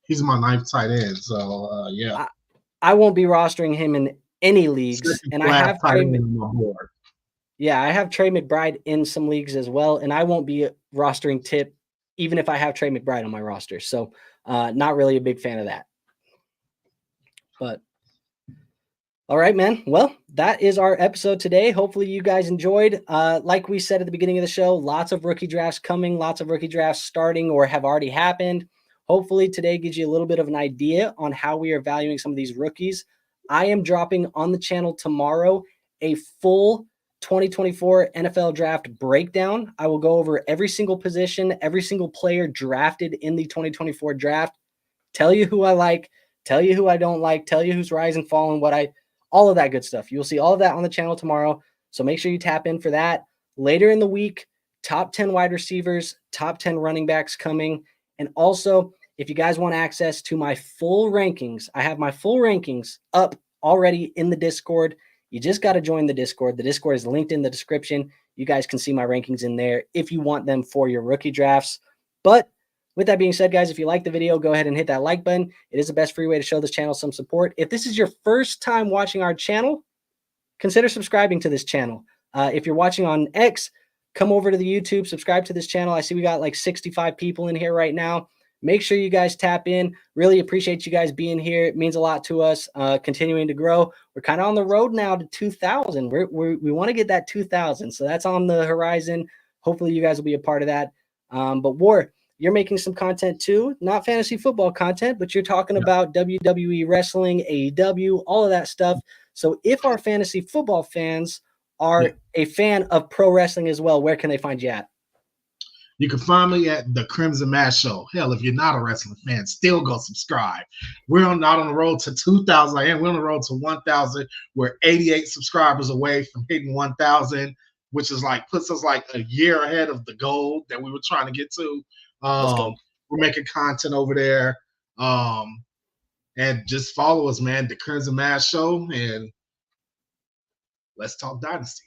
he's my 9th tight end. So, yeah. I won't be rostering him in any leagues, and I have Trey McBride in some leagues as well, and I won't be rostering Tip even if I have Trey McBride on my roster. So not really a big fan of that. But all right, man. Well, that is our episode today. Hopefully you guys enjoyed. Like we said at the beginning of the show, lots of rookie drafts coming, lots of rookie drafts starting or have already happened. Hopefully today gives you a little bit of an idea on how we are valuing some of these rookies. I am dropping on the channel tomorrow a full 2024 NFL draft breakdown. I will go over every single position, every single player drafted in the 2024 draft, tell you who I like, tell you who I don't like, tell you who's rising, falling, all of that good stuff. You'll see all of that on the channel tomorrow. So make sure you tap in for that. Later in the week, top 10 wide receivers, top 10 running backs coming. And also, if you guys want access to my full rankings, I have my full rankings up already in the Discord. You just got to join the Discord. The Discord is linked in the description. You guys can see my rankings in there if you want them for your rookie drafts. But with that being said, guys, if you like the video, go ahead and hit that like button. It is the best free way to show this channel some support. If this is your first time watching our channel, consider subscribing to this channel. If you're watching on X, come over to the YouTube, subscribe to this channel. I see we got like 65 people in here right now. Make sure you guys tap in. Really appreciate you guys being here. It means a lot to us, continuing to grow. We're kind of on the road now to 2,000. We want to get that 2,000. So that's on the horizon. Hopefully you guys will be a part of that. But War, you're making some content too, not fantasy football content, but you're talking about WWE wrestling, AEW, all of that stuff. So if our fantasy football fans are a fan of pro wrestling as well, where can they find you at? You can find me at the Crimson Mass Show. Hell, if you're not a wrestling fan, still go subscribe. We're not on the road to 2,000. We're on the road to 1,000. We're 88 subscribers away from hitting 1,000, which is puts us like a year ahead of the goal that we were trying to get to. We're making content over there. And just follow us, man. The Crimson Mass Show, and let's talk Dynasty.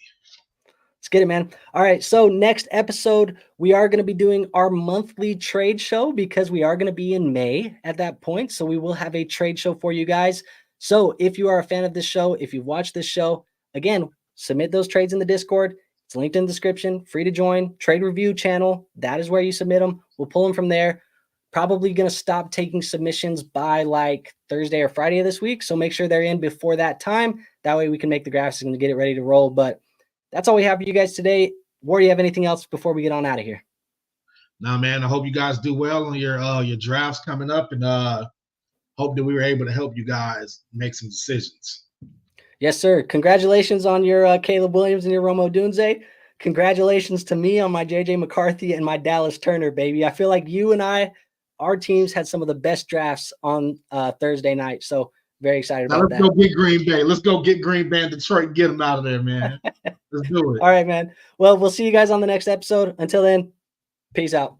Let's get it, man. All right. So next episode, we are going to be doing our monthly trade show because we are going to be in May at that point. So we will have a trade show for you guys. So if you are a fan of this show, if you've watched this show, again, submit those trades in the Discord. It's linked in the description. Free to join. Trade review channel. That is where you submit them. We'll pull them from there. Probably going to stop taking submissions by like Thursday or Friday of this week. So make sure they're in before that time. That way we can make the graphics and get it ready to roll. But that's all we have for you guys today. War, do you have anything else before we get on out of here? Nah, man. I hope you guys do well on your drafts coming up, and hope that we were able to help you guys make some decisions. Yes, sir. Congratulations on your Caleb Williams and your Odunze. Congratulations to me on my JJ McCarthy and my Dallas Turner, baby. I feel like you and our teams had some of the best drafts on Thursday night. So very excited about that. Let's go get Green Bay. Let's go get Green Bay in Detroit and get them out of there, man. Let's do it. All right, man. Well, we'll see you guys on the next episode. Until then, peace out.